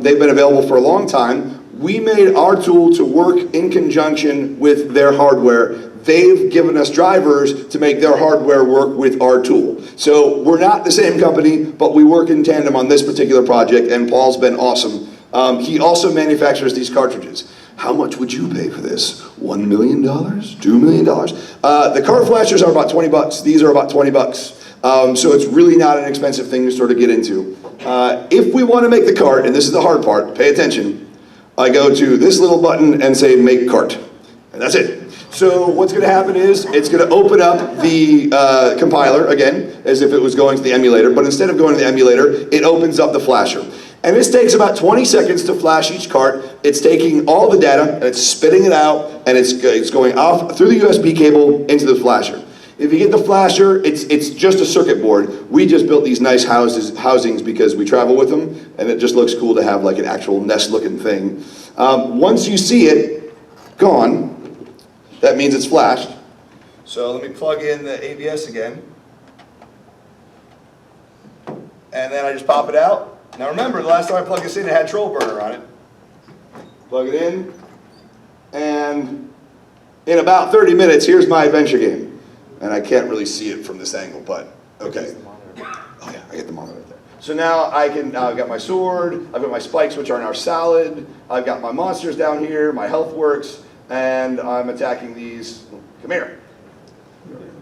They've been available for a long time. We made our tool to work in conjunction with their hardware. They've given us drivers to make their hardware work with our tool. So we're not the same company, but we work in tandem on this particular project, and Paul's been awesome. He also manufactures these cartridges. How much would you pay for this? $1 million? $2 million? The cart flashers are about 20 bucks. These are about 20 bucks. So it's really not an expensive thing to sort of get into. If we want to make the cart, and this is the hard part, pay attention, I go to this little button and say make cart, and that's it. So what's going to happen is it's going to open up the compiler again, as if it was going to the emulator, but instead of going to the emulator, it opens up the flasher. And this takes about 20 seconds to flash each cart. It's taking all the data, and it's spitting it out, and it's going off through the USB cable into the flasher. If you get the flasher, it's just a circuit board. We just built these nice housings because we travel with them, and it just looks cool to have like an actual NES-looking thing. Once you see it gone, that means it's flashed. So let me plug in the ABS again. And then I just pop it out. Now remember, the last time I plugged this in, it had Troll Burner on it. Plug it in, and in about 30 minutes, here's my adventure game. And I can't really see it from this angle, but okay. Oh yeah, I get the monitor right there. So now I've got my sword, I've got my spikes, which are now salad, I've got my monsters down here, my health works, and I'm attacking these. Come here.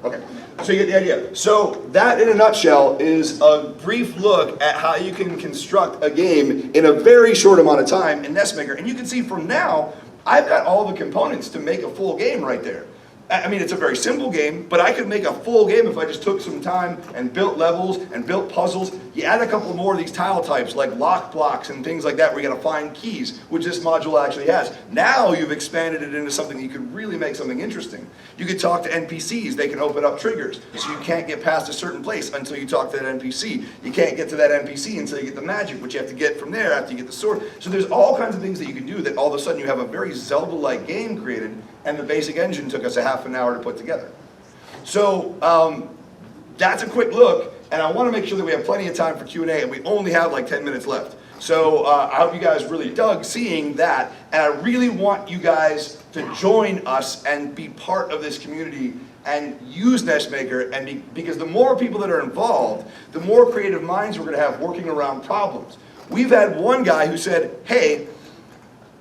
Okay, so you get the idea. So that, in a nutshell, is a brief look at how you can construct a game in a very short amount of time in NESmaker. And you can see from now, I've got all the components to make a full game right there. I mean, it's a very simple game, but I could make a full game if I just took some time and built levels and built puzzles. You add a couple more of these tile types, like lock blocks and things like that, where you gotta find keys, which this module actually has. Now you've expanded it into something that you could really make something interesting. You could talk to NPCs, they can open up triggers, so you can't get past a certain place until you talk to that NPC. You can't get to that NPC until you get the magic, which you have to get from there after you get the sword. So there's all kinds of things that you can do that all of a sudden you have a very Zelda-like game created, and the basic engine took us a half an hour to put together. So that's a quick look, and I want to make sure that we have plenty of time for Q&A, and we only have like 10 minutes left. So I hope you guys really dug seeing that, and I really want you guys to join us and be part of this community and use NESmaker, and because the more people that are involved, the more creative minds we're going to have working around problems. We've had one guy who said, hey,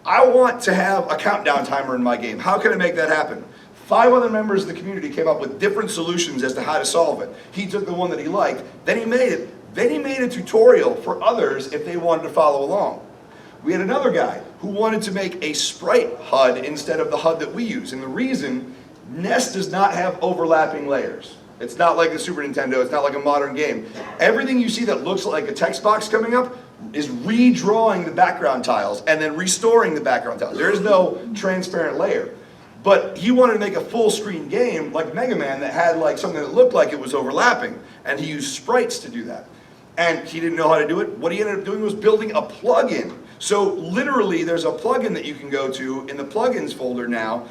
I want to have a countdown timer in my game. How can I make that happen? 5 other members of the community came up with different solutions as to how to solve it. He took the one that he liked, then he made it. Then he made a tutorial for others if they wanted to follow along. We had another guy who wanted to make a sprite HUD instead of the HUD that we use. And the reason, NES does not have overlapping layers. It's not like the Super Nintendo, it's not like a modern game. Everything you see that looks like a text box coming up is redrawing the background tiles and then restoring the background tiles. There is no transparent layer. But he wanted to make a full screen game like Mega Man that had like something that looked like it was overlapping, and he used sprites to do that. And he didn't know how to do it. What he ended up doing was building a plugin. So literally there's a plugin that you can go to in the plugins folder now,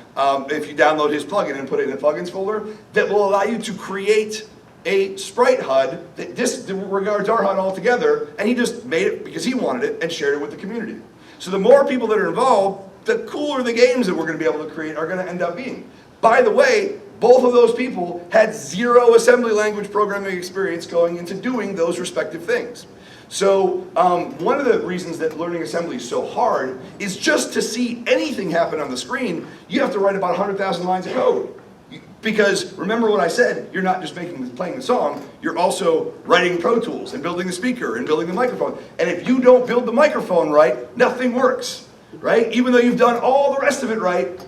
if you download his plugin and put it in the plugins folder, that will allow you to create a sprite HUD that disregards our HUD altogether, and he just made it because he wanted it and shared it with the community. So the more people that are involved, the cooler the games that we're going to be able to create are going to end up being. By the way, both of those people had 0 assembly language programming experience going into doing those respective things. So one of the reasons that learning assembly is so hard is just to see anything happen on the screen, you have to write about 100,000 lines of code. Because remember what I said, you're not just playing the song, you're also writing Pro Tools and building the speaker and building the microphone. And if you don't build the microphone right, nothing works, right? Even though you've done all the rest of it right?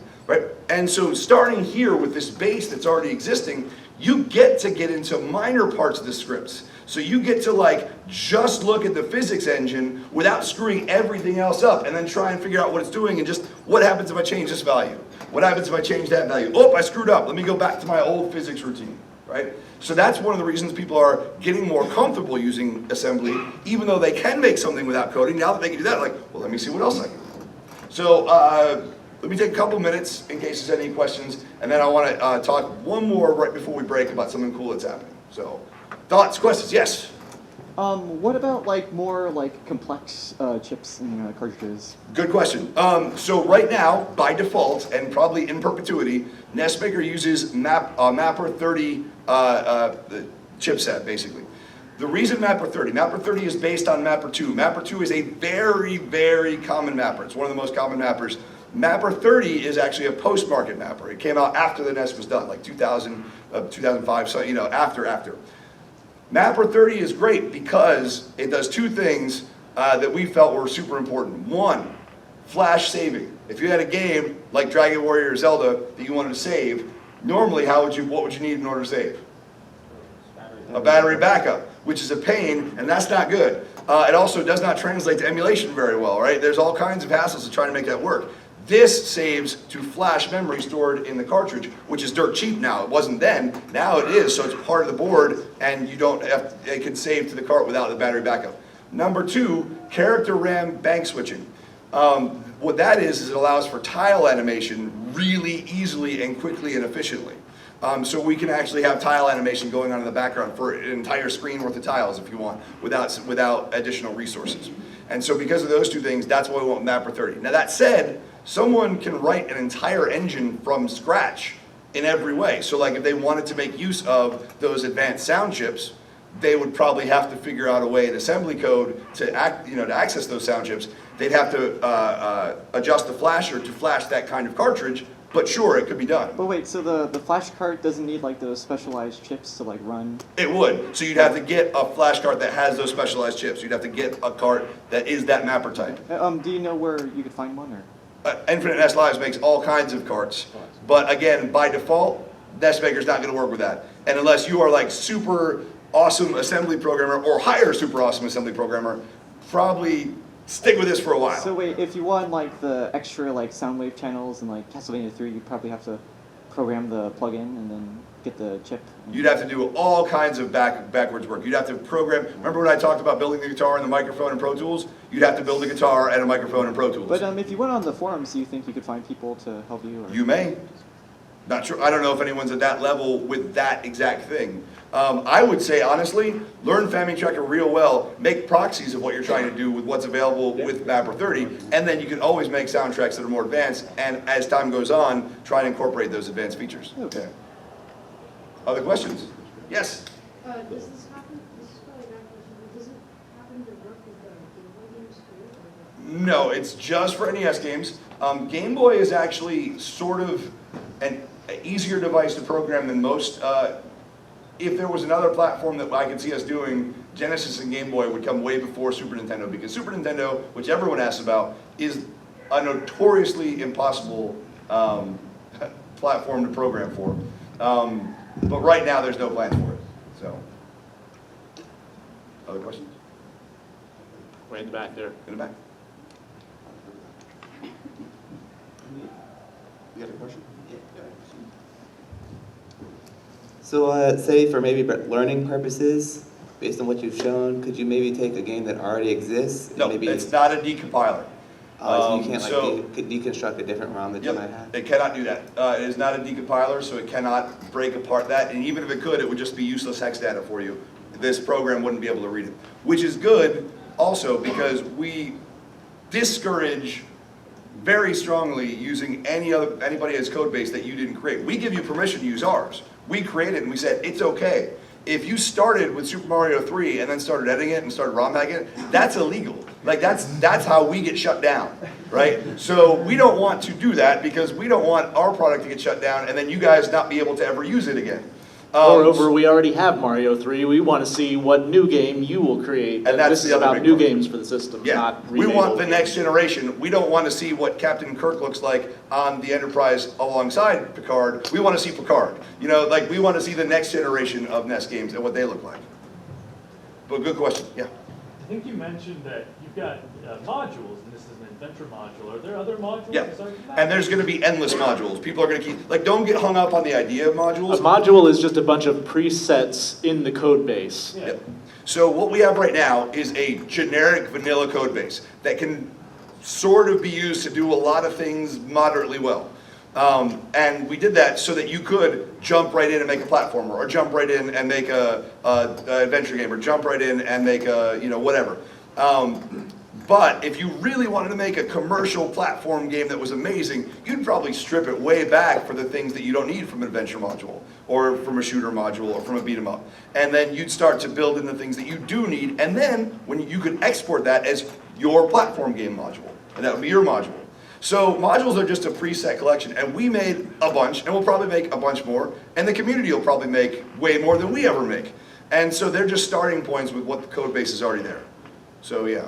And so starting here with this base that's already existing, you get to get into minor parts of the scripts. So you get to like just look at the physics engine without screwing everything else up and then try and figure out what it's doing and just what happens if I change this value? What happens if I change that value? Oh, I screwed up. Let me go back to my old physics routine, right? So that's one of the reasons people are getting more comfortable using assembly, even though they can make something without coding. Now that they can do that, like, well, let me see what else I can do. So let me take a couple minutes in case there's any questions, and then I want to talk one more right before we break about something cool that's happening. So, thoughts, questions? Yes? What about like more like complex chips and cartridges? Good question. So right now, by default, and probably in perpetuity, NESmaker uses Mapper 30 chipset, basically. The reason Mapper 30 is based on Mapper 2. Mapper 2 is a very, very common mapper. It's one of the most common mappers. Mapper 30 is actually a post-market mapper. It came out after the NES was done, like 2000, 2005, so after. Mapper 30 is great because it does 2 things that we felt were super important. 1, flash saving. If you had a game like Dragon Warrior or Zelda that you wanted to save, normally what would you need in order to save? A battery backup, which is a pain, and that's not good. It also does not translate to emulation very well, right? There's all kinds of hassles to try to make that work. This saves to flash memory stored in the cartridge, which is dirt cheap now. It wasn't then. Now it is, so it's part of the board, and you don't have, it can save to the cart without the battery backup. Number 2, character RAM bank switching. What that is it allows for tile animation really easily and quickly and efficiently. So we can actually have tile animation going on in the background for an entire screen worth of tiles if you want, without additional resources. And so because of those 2 things, that's why we want Mapper 30. Now that said, someone can write an entire engine from scratch in every way. So like if they wanted to make use of those advanced sound chips, they would probably have to figure out a way in assembly code to access those sound chips. They'd have to adjust the flasher to flash that kind of cartridge, but sure, it could be done. But wait, so the flash card doesn't need like those specialized chips to like run? It would. So you'd have to get a flash card that has those specialized chips. You'd have to get a card that is that mapper type. Do you know where you could find one, or? Infinite NES Lives makes all kinds of carts, but again, by default, NESmaker's not going to work with that. And unless you are like super awesome assembly programmer or hire a super awesome assembly programmer, probably stick with this for a while. So wait, if you want like the extra like sound wave channels and like Castlevania 3, you probably have to program the plugin and then get the chip. You'd have to do all kinds of backwards work. You'd have to program. Remember when I talked about building the guitar and the microphone in Pro Tools? You'd have to build a guitar and a microphone in Pro Tools. But if you went on the forums, do you think you could find people to help you? Or? You may. Not sure. I don't know if anyone's at that level with that exact thing. I would say, honestly, learn FamiTracker real well. Make proxies of what you're trying to do with what's available with Mapper 30, and then you can always make soundtracks that are more advanced, and as time goes on, try and incorporate those advanced features. Okay. Other questions? Yes? Does this happen, this is probably not a question, but does it happen to work with the Gameboy games too? No, it's just for NES games. Game Boy is actually sort of an easier device to program than most. If there was another platform that I could see us doing, Genesis and Game Boy would come way before Super Nintendo, because Super Nintendo, which everyone asks about, is a notoriously impossible platform to program for. But right now, there's no plans for it. So, other questions? Way in the back there. In the back. You got a question? So say for maybe learning purposes, based on what you've shown, could you maybe take a game that already exists? And No, maybe it's not a decompiler. so you can't like so- deconstruct a different ROM that you might have? It cannot do that. It is not a decompiler, so it cannot break apart that. And even if it could, it would just be useless hex data for you. This program wouldn't be able to read it, which is good also because we discourage very strongly using anybody else's code base that you didn't create. We give you permission to use ours. We created it and we said it's okay. If you started with Super Mario 3 and then started editing it and started ROM hacking it, that's illegal. Like that's how we get shut down, right? So we don't want to do that because we don't want our product to get shut down and then you guys not be able to ever use it again. Moreover, we already have Mario 3. We want to see what new game you will create. And that's this is the other about big new part. games for the system, Yeah, not we remade want old the games. next generation. We don't want to see what Captain Kirk looks like on the Enterprise alongside Picard. We want to see Picard. You know, like we want to see the next generation of NES games and what they look like. But good question, yeah. I think you mentioned that you've got modules, and this is an adventure module. Are there other modules? Yeah, aside from that? and there's going to be endless modules. People are going to keep, like, don't get hung up on the idea of A modules. module is just a bunch of presets in the code base. Yeah. Yep. So what we have right now is a generic vanilla code base that can sort of be used to do a lot of things moderately well. And we did that so that you could jump right in and make a platformer, or jump right in and make a adventure game, or jump right in and make a, you know, whatever. But if you really wanted to make a commercial platform game that was amazing, you'd probably strip it way back for the things that you don't need from an adventure module, or from a shooter module, or from a beat 'em up. And then you'd start to build in the things that you do need, and then when you could export that as your platform game module, and that would be your module. So modules are just a preset collection, and we made a bunch, and we'll probably make a bunch more, and the community will probably make way more than we ever make. And so they're just starting points with what the code base is already there. So yeah,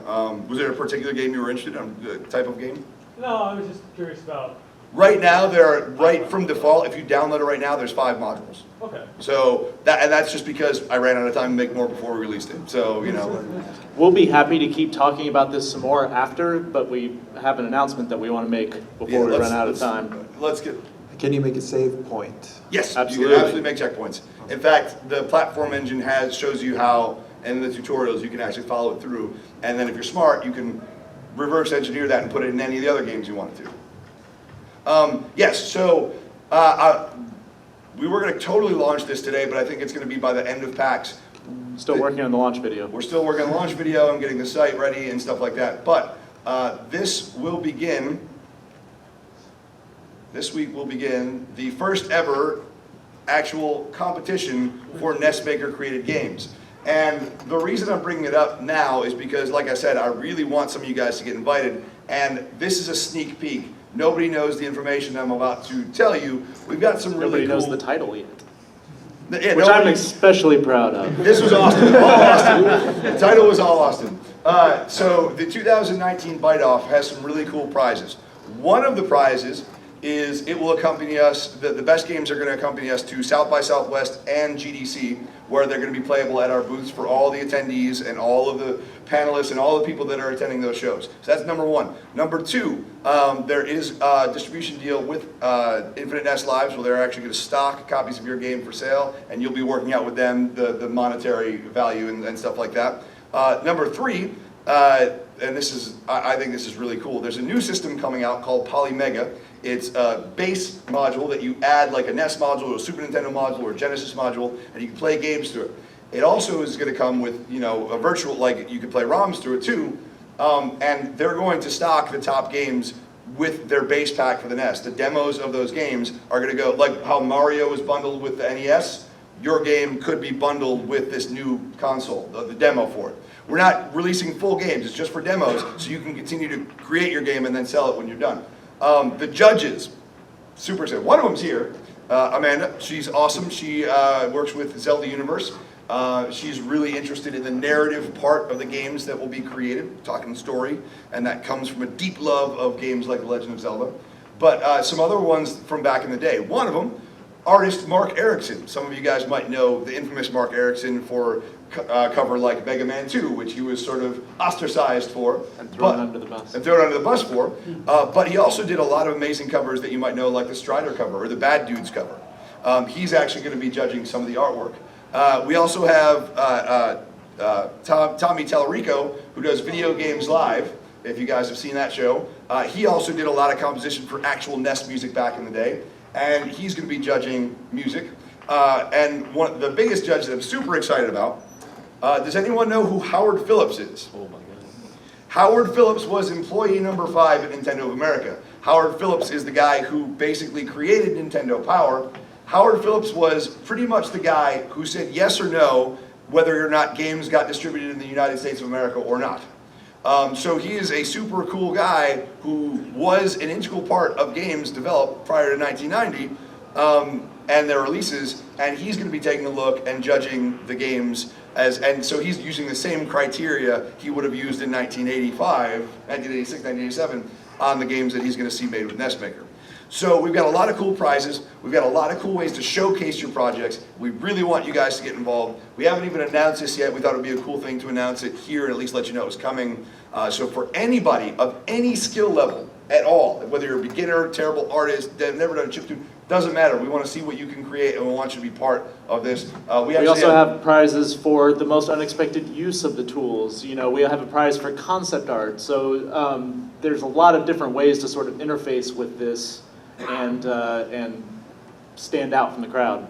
was there a particular game you were interested in, the type of game? No, I was just curious about. Right now, there are, right from default, if you download it right now, there's 5 modules. Okay. So, that's just because I ran out of time to make more before we released it, so, you know. We'll be happy to keep talking about this some more after, but we have an announcement that we want to make before Yeah, we let's- run out of time. Let's get, Can you make a save point? yes, Absolutely. you can absolutely make checkpoints. In fact, the platform engine shows you how, and in the tutorials, you can actually follow it through. And then if you're smart, you can reverse engineer that and put it in any of the other games you want it to. Yes, so we were going to totally launch this today, but I think it's going to be by the end of PAX. Still working on the launch video. We're still working on the launch video and getting the site ready and stuff like that. But this week will begin the first ever actual competition for NESmaker created games. And the reason I'm bringing it up now is because, like I said, I really want some of you guys to get invited. And this is a sneak peek. Nobody knows the information I'm about to tell you. We've got some really Nobody knows cool... the title yet, Yeah, which I'm nobody- especially proud of. This was Austin, all Austin. The title was all Austin. So the 2019 Bite Off has some really cool prizes. One of the prizes is it will accompany us, the best games are going to accompany us to South by Southwest and GDC, where they're going to be playable at our booths for all the attendees and all of the panelists and all the people that are attending those shows. So that's number one. Number two, there is a distribution deal with Infinite NES Lives, where they're actually going to stock copies of your game for sale, and you'll be working out with them the monetary value and stuff like that. Number three, and this is, I think this is really cool. There's a new system coming out called Polymega. It's a base module that you add like a NES module or a Super Nintendo module or a Genesis module, and you can play games through it. It also is going to come with, you know, a virtual, like you can play ROMs through it too, and they're going to stock the top games with their base pack for the NES. The demos of those games are going to go, like how Mario is bundled with the NES, your game could be bundled with this new console, the demo for it. We're not releasing full games, it's just for demos, so you can continue to create your game and then sell it when you're done. The judges, super excited. One of them's here, Amanda. She's awesome. She works with Zelda Universe. She's really interested in the narrative part of the games that will be created, talking story, and that comes from a deep love of games like The Legend of Zelda. But some other ones from back in the day. One of them, artist Mark Erickson. Some of you guys might know the infamous Mark Erickson for cover like Mega Man 2, which he was sort of ostracized for. And thrown under the bus. And thrown under the bus for. But he also did a lot of amazing covers that you might know, like the Strider cover or the Bad Dudes cover. He's actually going to be judging some of the artwork. We also have Tommy Tellerico, who does Video Games Live, if you guys have seen that show. He also did a lot of composition for actual NES music back in the day, and he's going to be judging music. And one of the biggest judge that I'm super excited about, does anyone know who Howard Phillips is? Oh my God. Howard Phillips was employee number 5 at Nintendo of America. Howard Phillips is the guy who basically created Nintendo Power. Howard Phillips was pretty much the guy who said yes or no whether or not games got distributed in the United States of America or not. So he is a super cool guy who was an integral part of games developed prior to 1990 and their releases, and he's going to be taking a look and judging the games and so he's using the same criteria he would have used in 1985, 1986, 1987 on the games that he's going to see made with NESmaker. So we've got a lot of cool prizes. We've got a lot of cool ways to showcase your projects. We really want you guys to get involved. We haven't even announced this yet. We thought it would be a cool thing to announce it here and at least let you know it was coming. So for anybody of any skill level at all, whether you're a beginner, terrible artist, never done a chiptune, doesn't matter. We want to see what you can create and we want you to be part of this. We also have prizes for the most unexpected use of the tools. You know, we have a prize for concept art. So there's a lot of different ways to sort of interface with this and stand out from the crowd.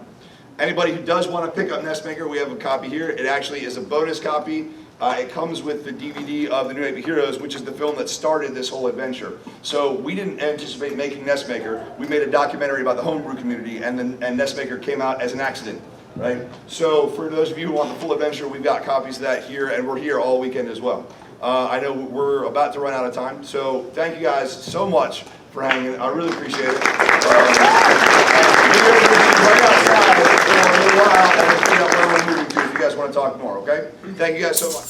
Anybody who does want to pick up NESmaker, we have a copy here. It actually is a bonus copy. It comes with the DVD of The New Nightmare Heroes, which is the film that started this whole adventure. So we didn't anticipate making NESmaker. We made a documentary about the homebrew community, and NESmaker came out as an accident, right? So for those of you who want the full adventure, we've got copies of that here, and we're here all weekend as well. I know we're about to run out of time, so thank you guys so much for hanging. I really appreciate it. Maybe right outside for a little while and figure out where we're moving to if you guys want to talk more, okay? Thank you guys so much.